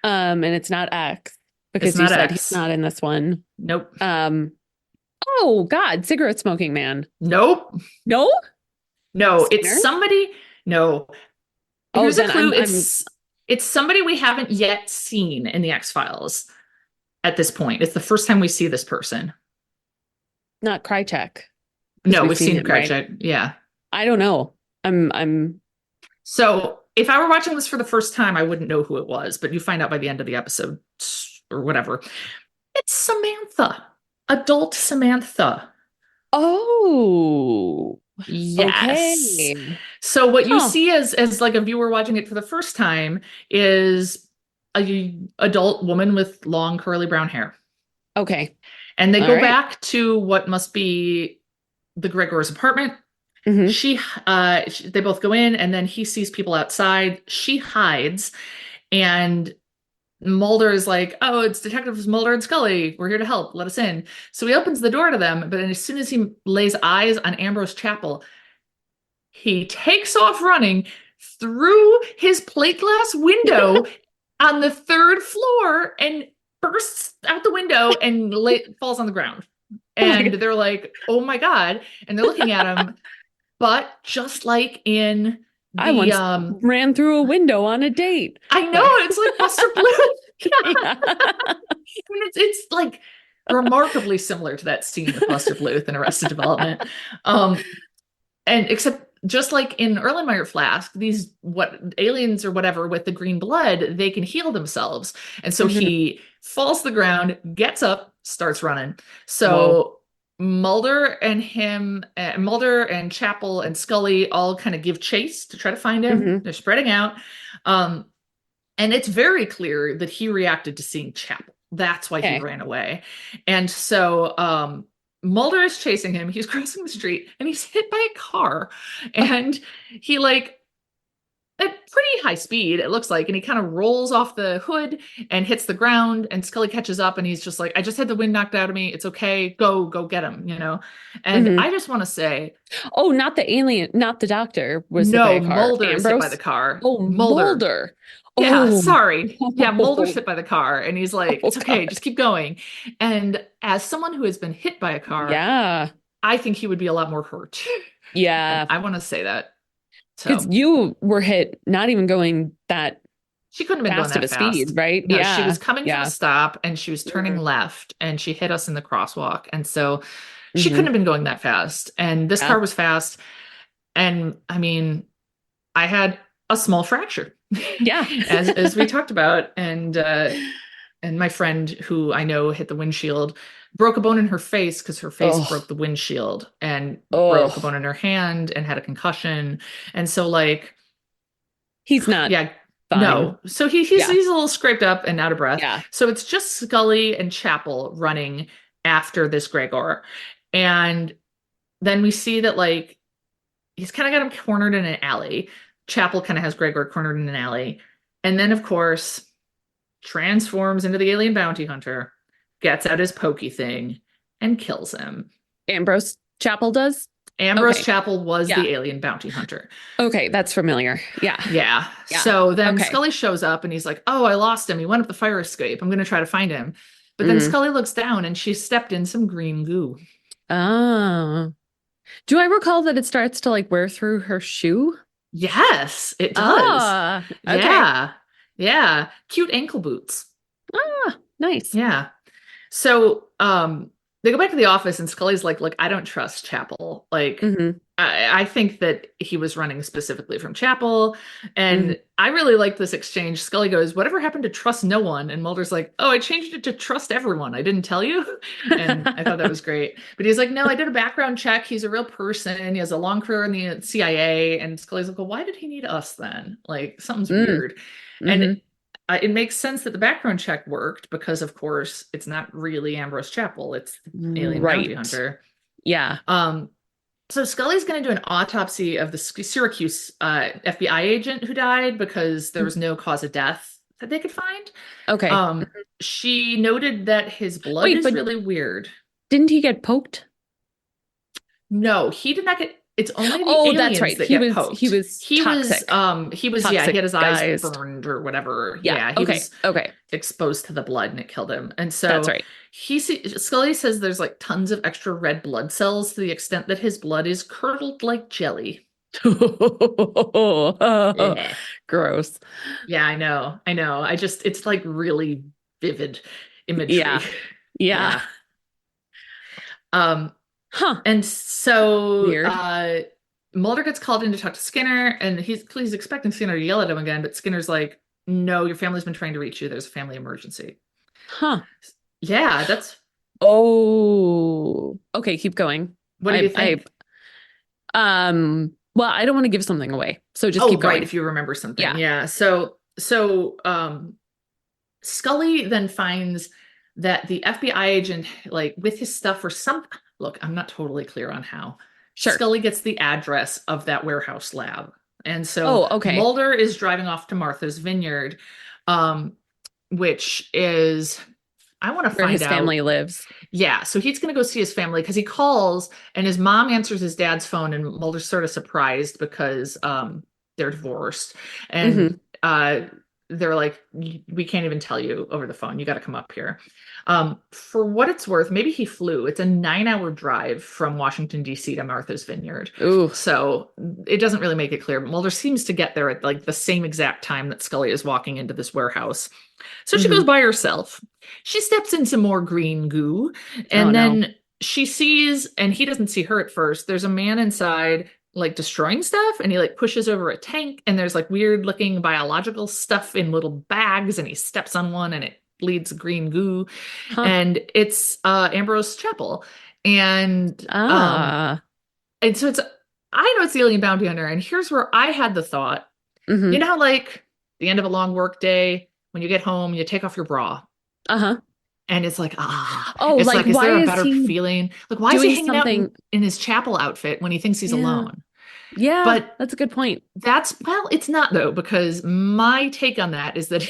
And it's not X because you said he's not in this one. Nope. Oh God, cigarette smoking man. Nope. No. It's somebody. No. Here's a clue. It's somebody we haven't yet seen in the X-Files at this point. It's the first time we see this person. Not Krychek. No, we've seen Krychek. Right? Yeah. I don't know. I'm So if I were watching this for the first time, I wouldn't know who it was, but you find out by the end of the episode or whatever. It's Samantha. Adult Samantha. Oh. Yes. Okay. So what you see as like a viewer watching it for the first time is a adult woman with long curly brown hair. Okay. And they go back to what must be the Gregor's apartment. Mm-hmm. They both go in, and then he sees people outside. She hides, and Mulder is like, "Oh, it's Detectives Mulder and Scully. We're here to help. Let us in." So he opens the door to them, but as soon as he lays eyes on Ambrose Chapel, he takes off running through his plate glass window on the 3rd floor and bursts out the window and falls on the ground. And they're like, "Oh my God." And they're looking at him. But just like in I once ran through a window on a date. I know, it's like Buster Bluth. I mean, it's like remarkably similar to that scene with Buster Bluth in Arrested Development. And except just like in Erlenmeyer Flask, these aliens or whatever with the green blood, they can heal themselves. And so he falls to the ground, gets up, starts running. So Mulder and Chapel and Scully all kind of give chase to try to find him. Mm-hmm. They're spreading out. And it's very clear that he reacted to seeing Chapel. That's why he ran away. And so Mulder is chasing him. He's crossing the street and he's hit by a car. And he at pretty high speed, it looks like, and he kind of rolls off the hood and hits the ground, and Scully catches up and he's just like, "I just had the wind knocked out of me. It's okay. Go get him," And I just want to say, oh, not the alien, not the doctor was hit by a car. Mulder is hit by the car. Oh, Mulder. Yeah, sorry. Yeah, Mulder's hit by the car, and he's like, "It's okay, just keep going." And as someone who has been hit by a car, I think he would be a lot more hurt. Yeah. I want to say that. Because you were hit, not even going that she couldn't have been fast going of that a fast. speed, right? No, she was coming from a stop, and she was turning left, and she hit us in the crosswalk. And so she couldn't have been going that fast. And this car was fast. And I mean, I had a small fracture. Yeah. as we talked about. And my friend who I know hit the windshield, broke a bone in her face because her face broke the windshield, and broke a bone in her hand and had a concussion. And so he's not fine. No. So he's a little scraped up and out of breath. Yeah. So it's just Scully and Chapel running after this Gregor. And then we see that he's kind of got him cornered in an alley. Chapel kind of has Gregor cornered in an alley. And then of course transforms into the alien bounty hunter, gets out his pokey thing, and kills him. Ambrose Chapel does? Ambrose Chapel was the alien bounty hunter. Okay, that's familiar. Yeah. So then Scully shows up and he's like, "Oh, I lost him. He went up the fire escape. I'm going to try to find him." But then Scully looks down and she stepped in some green goo. Oh. Do I recall that it starts to wear through her shoe? Yes, it does. Okay. Yeah. Cute ankle boots. Nice. Yeah. So they go back to the office and Scully's like, "Look, I don't trust Chapel. I think that he was running specifically from Chapel." And I really like this exchange. Scully goes, "Whatever happened to trust no one?" And Mulder's like, "Oh, I changed it to trust everyone. I didn't tell you." And I thought that was great. But he's like, "No, I did a background check. He's a real person. He has a long career in the CIA." And Scully's like, "Well, why did he need us then? Something's weird." And it makes sense that the background check worked because, of course, it's not really Ambrose Chapel. It's the alien bounty hunter. Yeah. So Scully's going to do an autopsy of the Syracuse FBI agent who died because there was no cause of death that they could find. Okay. She noted that his blood is really weird. Didn't he get poked? No, he did not get. It's only the aliens that's right. that get poked. He was toxic. He had his eyes burned or whatever. Yeah. He was exposed to the blood and it killed him. And so that's right. Scully says there's tons of extra red blood cells to the extent that his blood is curdled like jelly. Yeah. Gross. Yeah, I know. I know. It's like really vivid imagery. Yeah. Yeah. Yeah. Um, Huh. and so Weird. Mulder gets called in to talk to Skinner, and he's expecting Skinner to yell at him again, but Skinner's like, "No, your family's been trying to reach you. There's a family emergency." Huh. Yeah, that's Oh. Okay, keep going. what do you think? Well, I don't want to give something away, so just Oh, keep right, going. if you remember something. Yeah. Yeah. So Scully then finds that the FBI agent, like with his stuff or some, look, I'm not totally clear on how. Sure. Scully gets the address of that warehouse lab. And so Oh, okay. Mulder is driving off to Martha's Vineyard, um, which is, I want to Where find his out. family lives. Yeah, so he's going to go see his family because he calls and his mom answers his dad's phone, and Mulder's sort of surprised because they're divorced. And they're like, we can't even tell you over the phone. You got to come up here. For what it's worth, maybe he flew. It's a 9-hour drive from Washington, D.C. to Martha's Vineyard. Ooh. So it doesn't really make it clear. But Mulder seems to get there at like the same exact time that Scully is walking into this warehouse. So she goes by herself. She steps in some more green goo, and then she sees, and he doesn't see her at first, there's a man inside like destroying stuff, and he like pushes over a tank, and there's like weird looking biological stuff in little bags, and he steps on one and it bleeds green goo. And it's Ambrose Chapel. And and so it's, I know it's the alien bounty hunter, and here's where I had the thought, you know how like the end of a long work day, when you get home, you take off your bra. And it's like, it's like, is there a better feeling? Like, why is he hanging out in his chapel outfit when he thinks he's alone? Yeah, but that's a good point. Well, it's not though, because my take on that is that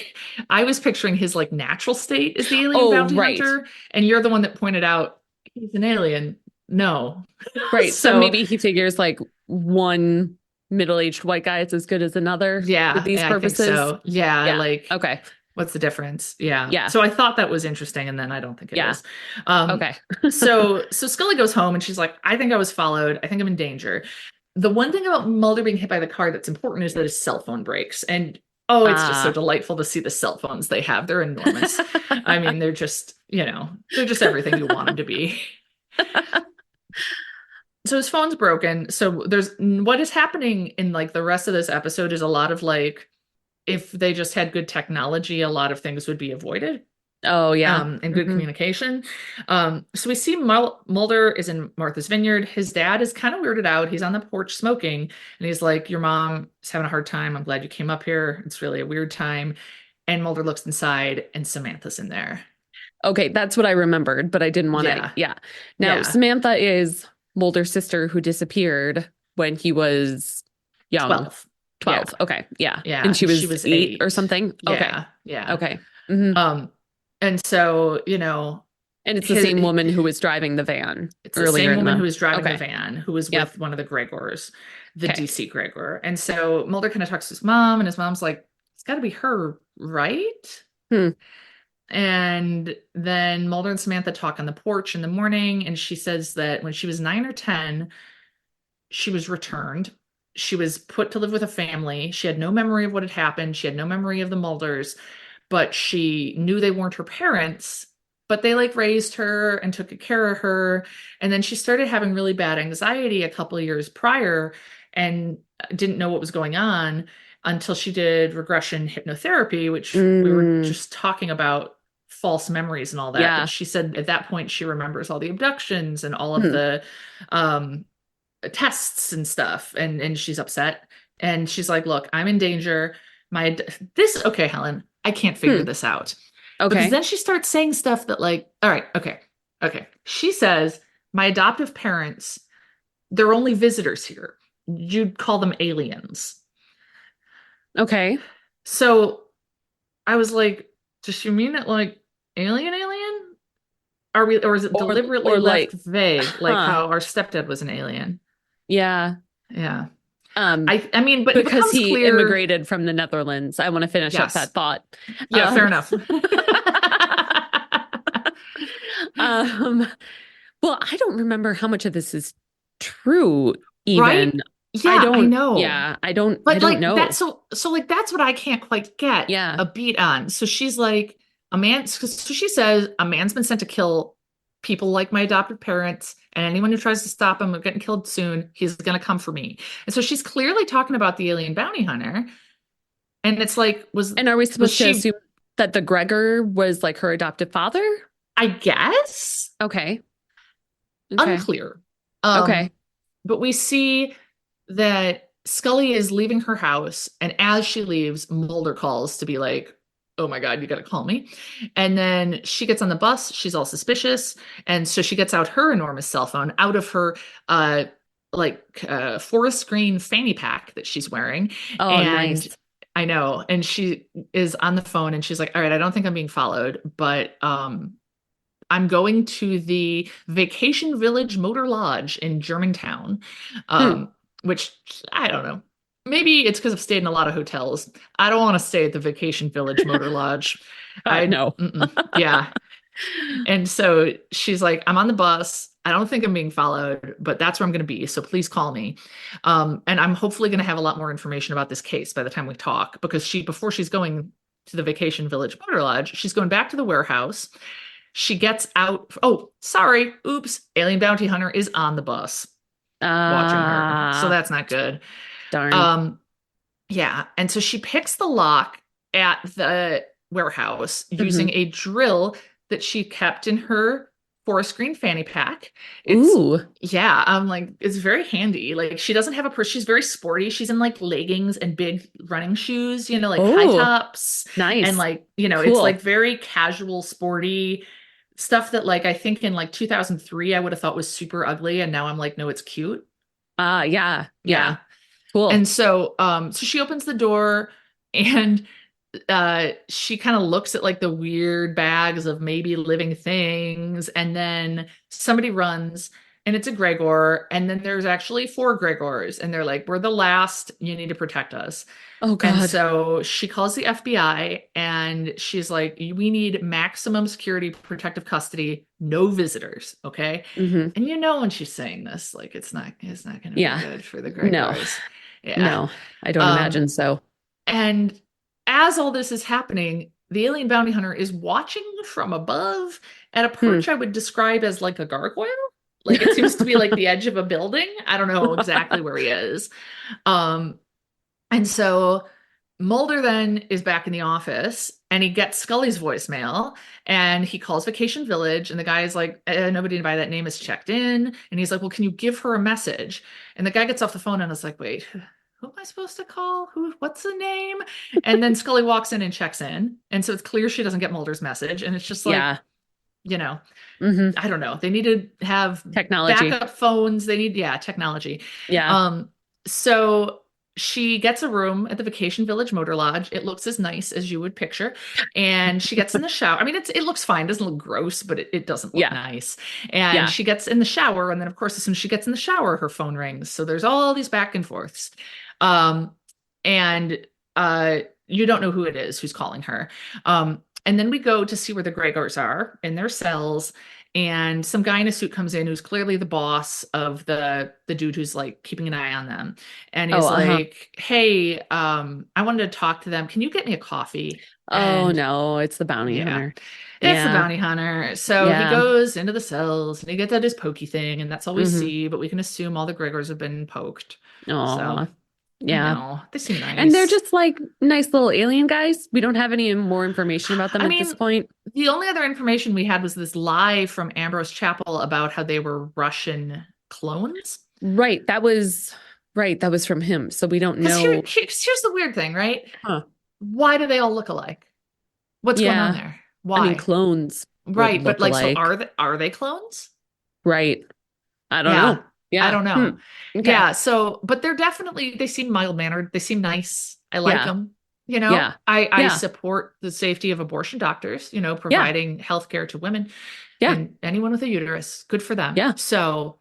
I was picturing his like natural state as the alien bounty hunter, and you're the one that pointed out he's an alien. No. Right. So maybe he figures like one middle-aged white guy is as good as another. Yeah. With these purposes. I think so. Yeah. Like, okay. What's the difference? Yeah. Yeah. So I thought that was interesting, and then I don't think it is. Okay. so Scully goes home, and she's like, I think I was followed. I think I'm in danger. The one thing about Mulder being hit by the car that's important is that his cell phone breaks. And it's just so delightful to see the cell phones they have. They're enormous. I mean, they're just, they're just everything you want them to be. So his phone's broken. So there's what is happening in like the rest of this episode is a lot of like, if they just had good technology, a lot of things would be avoided. Oh, yeah. And good communication. So we see Mulder is in Martha's Vineyard. His dad is kind of weirded out. He's on the porch smoking, and he's like, your mom is having a hard time. I'm glad you came up here. It's really a weird time. And Mulder looks inside, and Samantha's in there. Okay, that's what I remembered, but I didn't want to. Yeah. Now, Samantha is Mulder's sister who disappeared when he was young. 12. Okay. Yeah. And she was 8 or something. Yeah. Okay. Yeah. Okay. And so, and it's the same woman who was driving the van. It's the same woman who was driving the van, who was with one of the Gregors, the DC Gregor. And so Mulder kind of talks to his mom, and his mom's like, it's got to be her, right? And then Mulder and Samantha talk on the porch in the morning, and she says that when she was 9 or 10, she was returned. She was put to live with a family. She had no memory of what had happened. She had no memory of the Mulders, but she knew they weren't her parents, but they like raised her and took good care of her. And then she started having really bad anxiety a couple of years prior and didn't know what was going on until she did regression hypnotherapy, which we were just talking about false memories and all that. But she said at that point, she remembers all the abductions and all of the tests and stuff. And she's upset. And she's like, look, I'm in danger. Okay, Helen, I can't figure this out. Okay. Because then she starts saying stuff that like, all right, okay. She says, my adoptive parents, they're only visitors here. You'd call them aliens. Okay. So I was like, does she mean it like alien? Or is it deliberately left vague, like how our stepdad was an alien? Yeah. I mean, but because he immigrated from the Netherlands. I want to finish up that thought. Yeah, fair enough. Well, I don't remember how much of this is true, even. Yeah, I know. I But don't like know. so like that's what I can't quite get Yeah. a beat on. So she's like so she says a man's been sent to kill people like my adopted parents, and anyone who tries to stop him from getting killed soon, he's gonna come for me. And so she's clearly talking about the alien bounty hunter. And it's like, And are we was supposed to she, assume that the Gregor was like her adoptive father? I guess, Okay. Okay. unclear. Okay. But we see that Scully is leaving her house, and as she leaves, Mulder calls to be like, "Oh my God, you gotta call me." And then she gets on the bus, she's all suspicious, and so she gets out her enormous cell phone out of her uh forest green fanny pack that she's wearing. Oh, And nice. I know, and she is on the phone and she's like, "All right, I don't think I'm being followed, but I'm going to the Vacation Village Motor Lodge in Germantown," Hmm. which I don't know. Maybe it's because I've stayed in a lot of hotels. I don't want to stay at the Vacation Village Motor Lodge. No. Yeah. And so she's like, "I'm on the bus. I don't think I'm being followed, but that's where I'm going to be. So please call me." And I'm hopefully going to have a lot more information about this case by the time we talk, because before she's going to the Vacation Village Motor Lodge, she's going back to the warehouse. She gets out. Oh, sorry. Oops. Alien bounty hunter is on the bus watching her. So that's not good. Darn. Yeah. And so she picks the lock at the warehouse using Mhm. a drill that she kept in her forest green fanny pack. Ooh. Yeah, like it's very handy. Like she doesn't have a purse. She's very sporty. She's in like leggings and big running shoes, like high Oh, tops. And nice. like, it's like Cool. very casual, sporty stuff that like I think in like 2003 I would have thought was super ugly, and now I'm like, no, it's cute. Yeah. Yeah. Yeah. Cool. And so she opens the door, and she kind of looks at like the weird bags of maybe living things, and then somebody runs, and it's a Gregor, and then there's actually four Gregors, and they're like, "We're the last, you need to protect us." Oh And God. so she calls the FBI, and she's like, "We need maximum security protective custody, no visitors, okay?" Hmm. And when she's saying this, like it's not going to be Yeah. good for the No. Gregors. Yeah. No. I don't Um imagine so. and as all this is happening, the alien bounty hunter is watching from above at a Hmm. perch I would describe as like a gargoyle. Like it seems to be like the edge of a building. I don't know exactly where he is. Um and so Mulder then is back in the office, and he gets Scully's voicemail, and he calls Vacation Village, and the guy is like, "Nobody by that name is checked in." And he's like, "Well, can you give her a message?" And the guy gets off the phone and is like, "Wait, who am I supposed to call? What's the name?" And then Scully walks in and checks in. And so it's clear she doesn't get Mulder's message. And it's just like, Yeah. you know, Hmm. I don't know. They need to have Technology. backup phones. They need, yeah, technology. Yeah. Um, so she gets a room at the Vacation Village Motor Lodge. It looks as nice as you would picture. And she gets in the shower. I mean, it looks fine. It doesn't look gross, but it doesn't look Yeah. nice. And Yeah. she gets in the shower. And then, of course, as soon as she gets in the shower, her phone rings. So there's all these back and forths. Um, and you don't know who it is who's calling her. And then we go to see where the Gregors are in their cells, and some guy in a suit comes in who's clearly the boss of the dude who's like keeping an eye on them. And Oh, he's uh-huh. like, "Hey, I wanted to talk to them. Can you get me a coffee?" Oh And no, it's the bounty yeah, hunter. it's the Yeah. bounty hunter. So he Yeah. goes into the cells and he gets out his pokey thing, and that's all we Hmm. see, but we can assume all the Gregors have been poked. So Oh, I yeah. know. They seem And they're nice. just like nice little alien guys. We don't have any more information about them I at this mean, point. the only other information we had was this lie from Ambrose Chapel about how they were Russian clones. Right. That was from him. So we don't Because know. here's the weird thing, right? Huh. Why do they all look alike? What's going on Yeah. there? I mean, Why? clones would Right, but look like, so alike. are they clones? Right. I don't Yeah, know. I Yeah. don't Hmm. know. Okay. Yeah, so but they seem mild-mannered. They seem nice. I like Yeah. them. Yeah. I Yeah. support the safety of abortion doctors, Yeah. providing healthcare to women Yeah. and anyone with a uterus. Good for them. Yeah. So,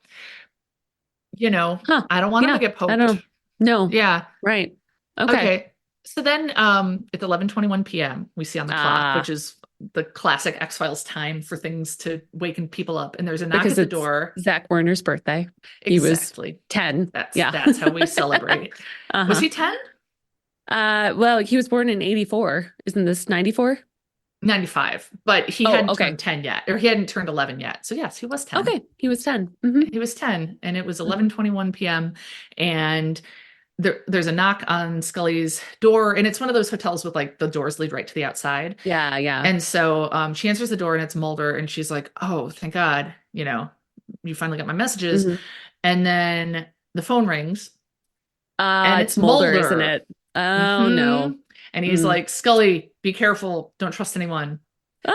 Huh. I don't want them to Yeah. get I poked. don't know. No. Yeah. Right. Okay. Okay. So then it's 11:21 p.m. we see on the clock, Ah. which is the classic X-Files time for things to waken people up. And there's a knock at the door. Zach Warner's birthday. Exactly. He was 10. That's how we celebrate. Was he 10? Well, he was born in 84. Isn't this 94? 95, but he hadn't turned 10 yet, or he hadn't turned 11 yet. So yes, he was 10. Okay, he was 10. He was 10, and it was 11:21 p.m. and there's a knock on Scully's door, and it's one of those hotels with like the doors lead right to the outside. Yeah. And so she answers the door, and it's Mulder, and she's like, "Oh, thank God, you finally got my messages." And then the phone rings, and it's Mulder, isn't it? Oh no. And he's like, "Scully, be careful. Don't trust anyone." Ah!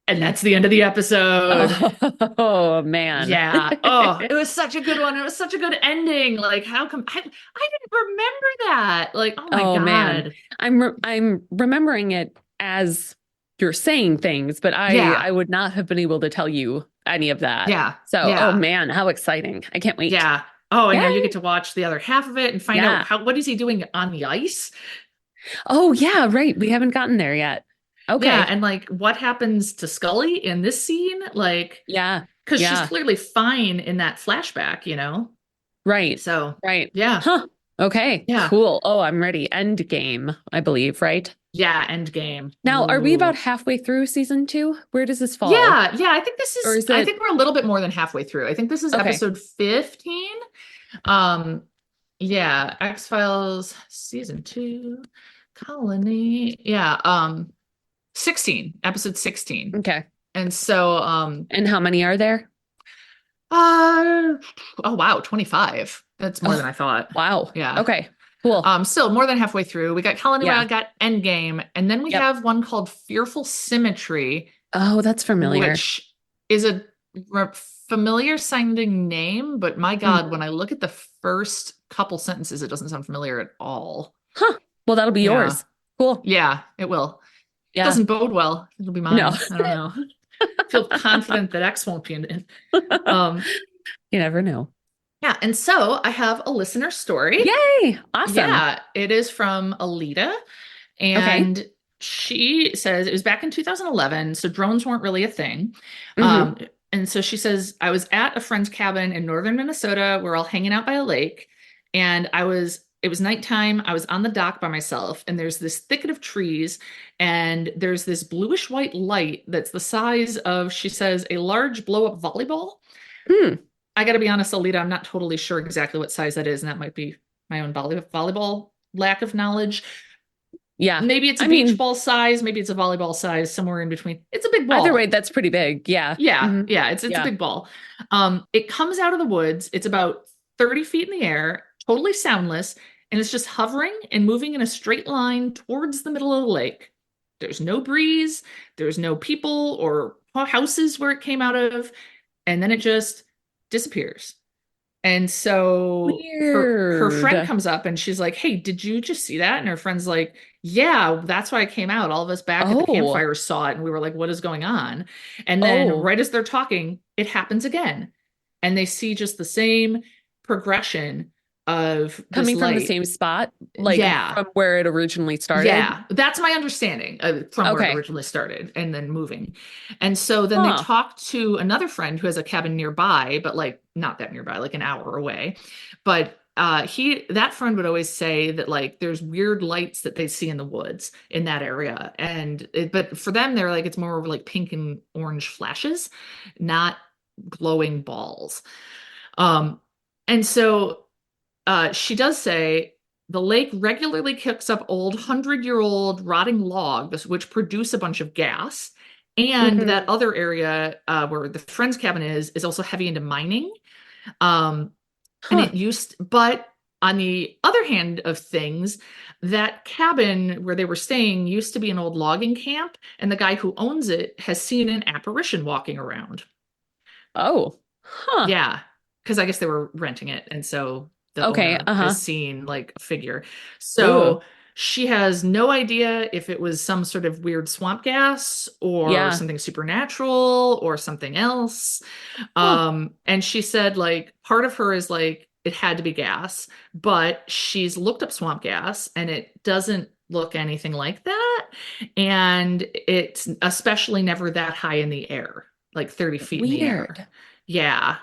And that's the end of the episode. Oh man. Yeah. Oh, it was such a good one. It was such a good ending. Like, how come I didn't remember that? Like, oh my God. Man. I'm remembering it as you're saying things, but I would not have been able to tell you any of that. Yeah. So, oh man, how exciting. I can't wait. Yeah. Oh, and now you get to watch the other half of it and find out what is he doing on the ice? Oh, yeah, right. We haven't gotten there yet. Okay. Yeah, and like what happens to Scully in this scene? Like, because she's clearly fine in that flashback, Right. So, right. Yeah. Huh. Okay. Yeah. Cool. Oh, I'm ready. End game, I believe, right? Yeah, end game. Now, are we about halfway through season 2? Where does this fall? Yeah, I think this is, I think we're a little bit more than halfway through. I think this is episode 15. Yeah, X-Files season 2, Colony. Yeah, 16, episode 16. Okay. And so and how many are there? Oh wow, 25. That's more than I thought. Wow. Yeah. Okay. Cool. Still more than halfway through. We got Colony, we got Endgame, and then we have one called Fearful Symmetry. Oh, that's familiar. Which is a familiar sounding name, but my God, when I look at the first couple sentences, it doesn't sound familiar at all. Huh. Well, that'll be yours. Cool. Yeah, it will. Yeah. It doesn't bode well. It'll be mine. No. I don't know. I feel confident that X won't be in it. You never know. Yeah, and so I have a listener story. Yay! Awesome. Yeah, it is from Alita, and she says it was back in 2011, so drones weren't really a thing. And so she says, I was at a friend's cabin in northern Minnesota. We're all hanging out by a lake, and it was nighttime. I was on the dock by myself, and there's this thicket of trees, and there's this bluish white light that's the size of, she says, a large blow up volleyball. I got to be honest, Alita, I'm not totally sure exactly what size that is, and that might be my own volleyball lack of knowledge. Yeah. Maybe it's a beach ball size. Maybe it's a volleyball size, somewhere in between. It's a big ball. Either way, that's pretty big. Yeah. Yeah. Yeah. It's a big ball. It comes out of the woods. It's about 30 feet in the air, totally soundless. And it's just hovering and moving in a straight line towards the middle of the lake. There's no breeze. There's no people or houses where it came out of. And then it just disappears. And so her friend comes up and she's like, hey, did you just see that? And her friend's like, yeah, that's why I came out. All of us back at the campfire saw it. And we were like, what is going on? And then right as they're talking, it happens again. And they see just the same progression of coming from the same spot, like from where it originally started. Yeah, that's my understanding from where it originally started, and then moving. And so then they talk to another friend who has a cabin nearby, but like not that nearby, like an hour away. But that friend would always say that like there's weird lights that they see in the woods in that area, but for them they're like it's more of like pink and orange flashes, not glowing balls. And so she does say the lake regularly kicks up old 100-year-old rotting logs, which produce a bunch of gas. And that other area where the friend's cabin is also heavy into mining. And but on the other hand of things, that cabin where they were staying used to be an old logging camp. And the guy who owns it has seen an apparition walking around. Oh, huh. Yeah. Because I guess they were renting it. And so the owner has seen like a figure. So she has no idea if it was some sort of weird swamp gas or something supernatural or something else. And she said like part of her is like it had to be gas, but she's looked up swamp gas and it doesn't look anything like that. And it's especially never that high in the air, like 30 feet in the air. Yeah.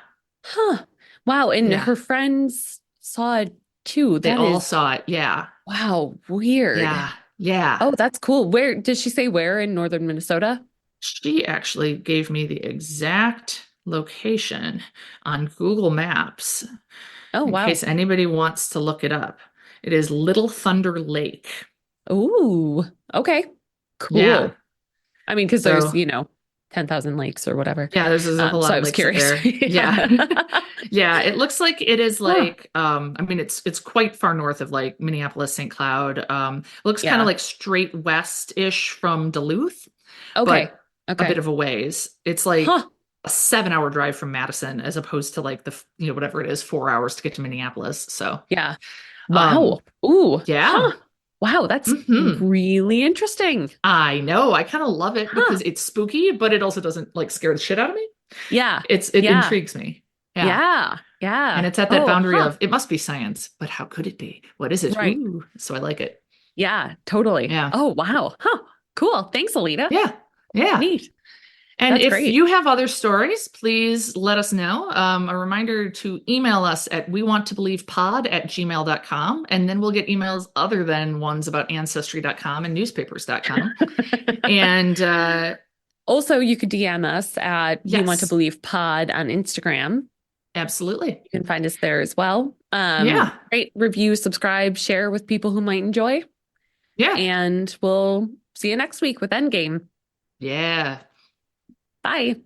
Huh. Wow. And Yeah. her friends saw it too. They all saw it. Yeah. Wow. Weird. Yeah. Yeah. Oh, that's cool. Where did she say where in northern Minnesota? She actually gave me the exact location on Google Maps Oh, in wow. case anybody wants to look it up. It is Little Thunder Lake. Ooh, okay. Cool. Yeah. I mean, because there's, 10,000 lakes or whatever. Yeah, there's a whole lot so I of was lakes curious. there. Yeah. Yeah, it looks like it is like I mean it's quite far north of like Minneapolis, St. Cloud. It looks kind of like straight west-ish from Duluth. Okay. But a bit of a ways. It's like a 7-hour drive from Madison as opposed to like the whatever it is, 4 hours to get to Minneapolis. So yeah. Wow. Ooh. Yeah. Huh. Wow, that's really interesting. I know. I kind of love it because it's spooky, but it also doesn't like scare the shit out of me. Yeah. It intrigues me. Yeah. Yeah. And it's at that boundary of it must be science, but how could it be? What is it? Right. Ooh, so I like it. Yeah, totally. Yeah. Oh, wow. Huh. Cool. Thanks, Alita. Yeah. Yeah. Neat. And That's if great. you have other stories, please let us know. A reminder to email us at wewanttoBelievePod@gmail.com. And then we'll get emails other than ones about ancestry.com and newspapers.com. And also, you could DM us at We Want to Believe Pod on Instagram. Absolutely. You can find us there as well. Rate, review, subscribe, share with people who might enjoy. Yeah. And we'll see you next week with Endgame. Yeah. Bye.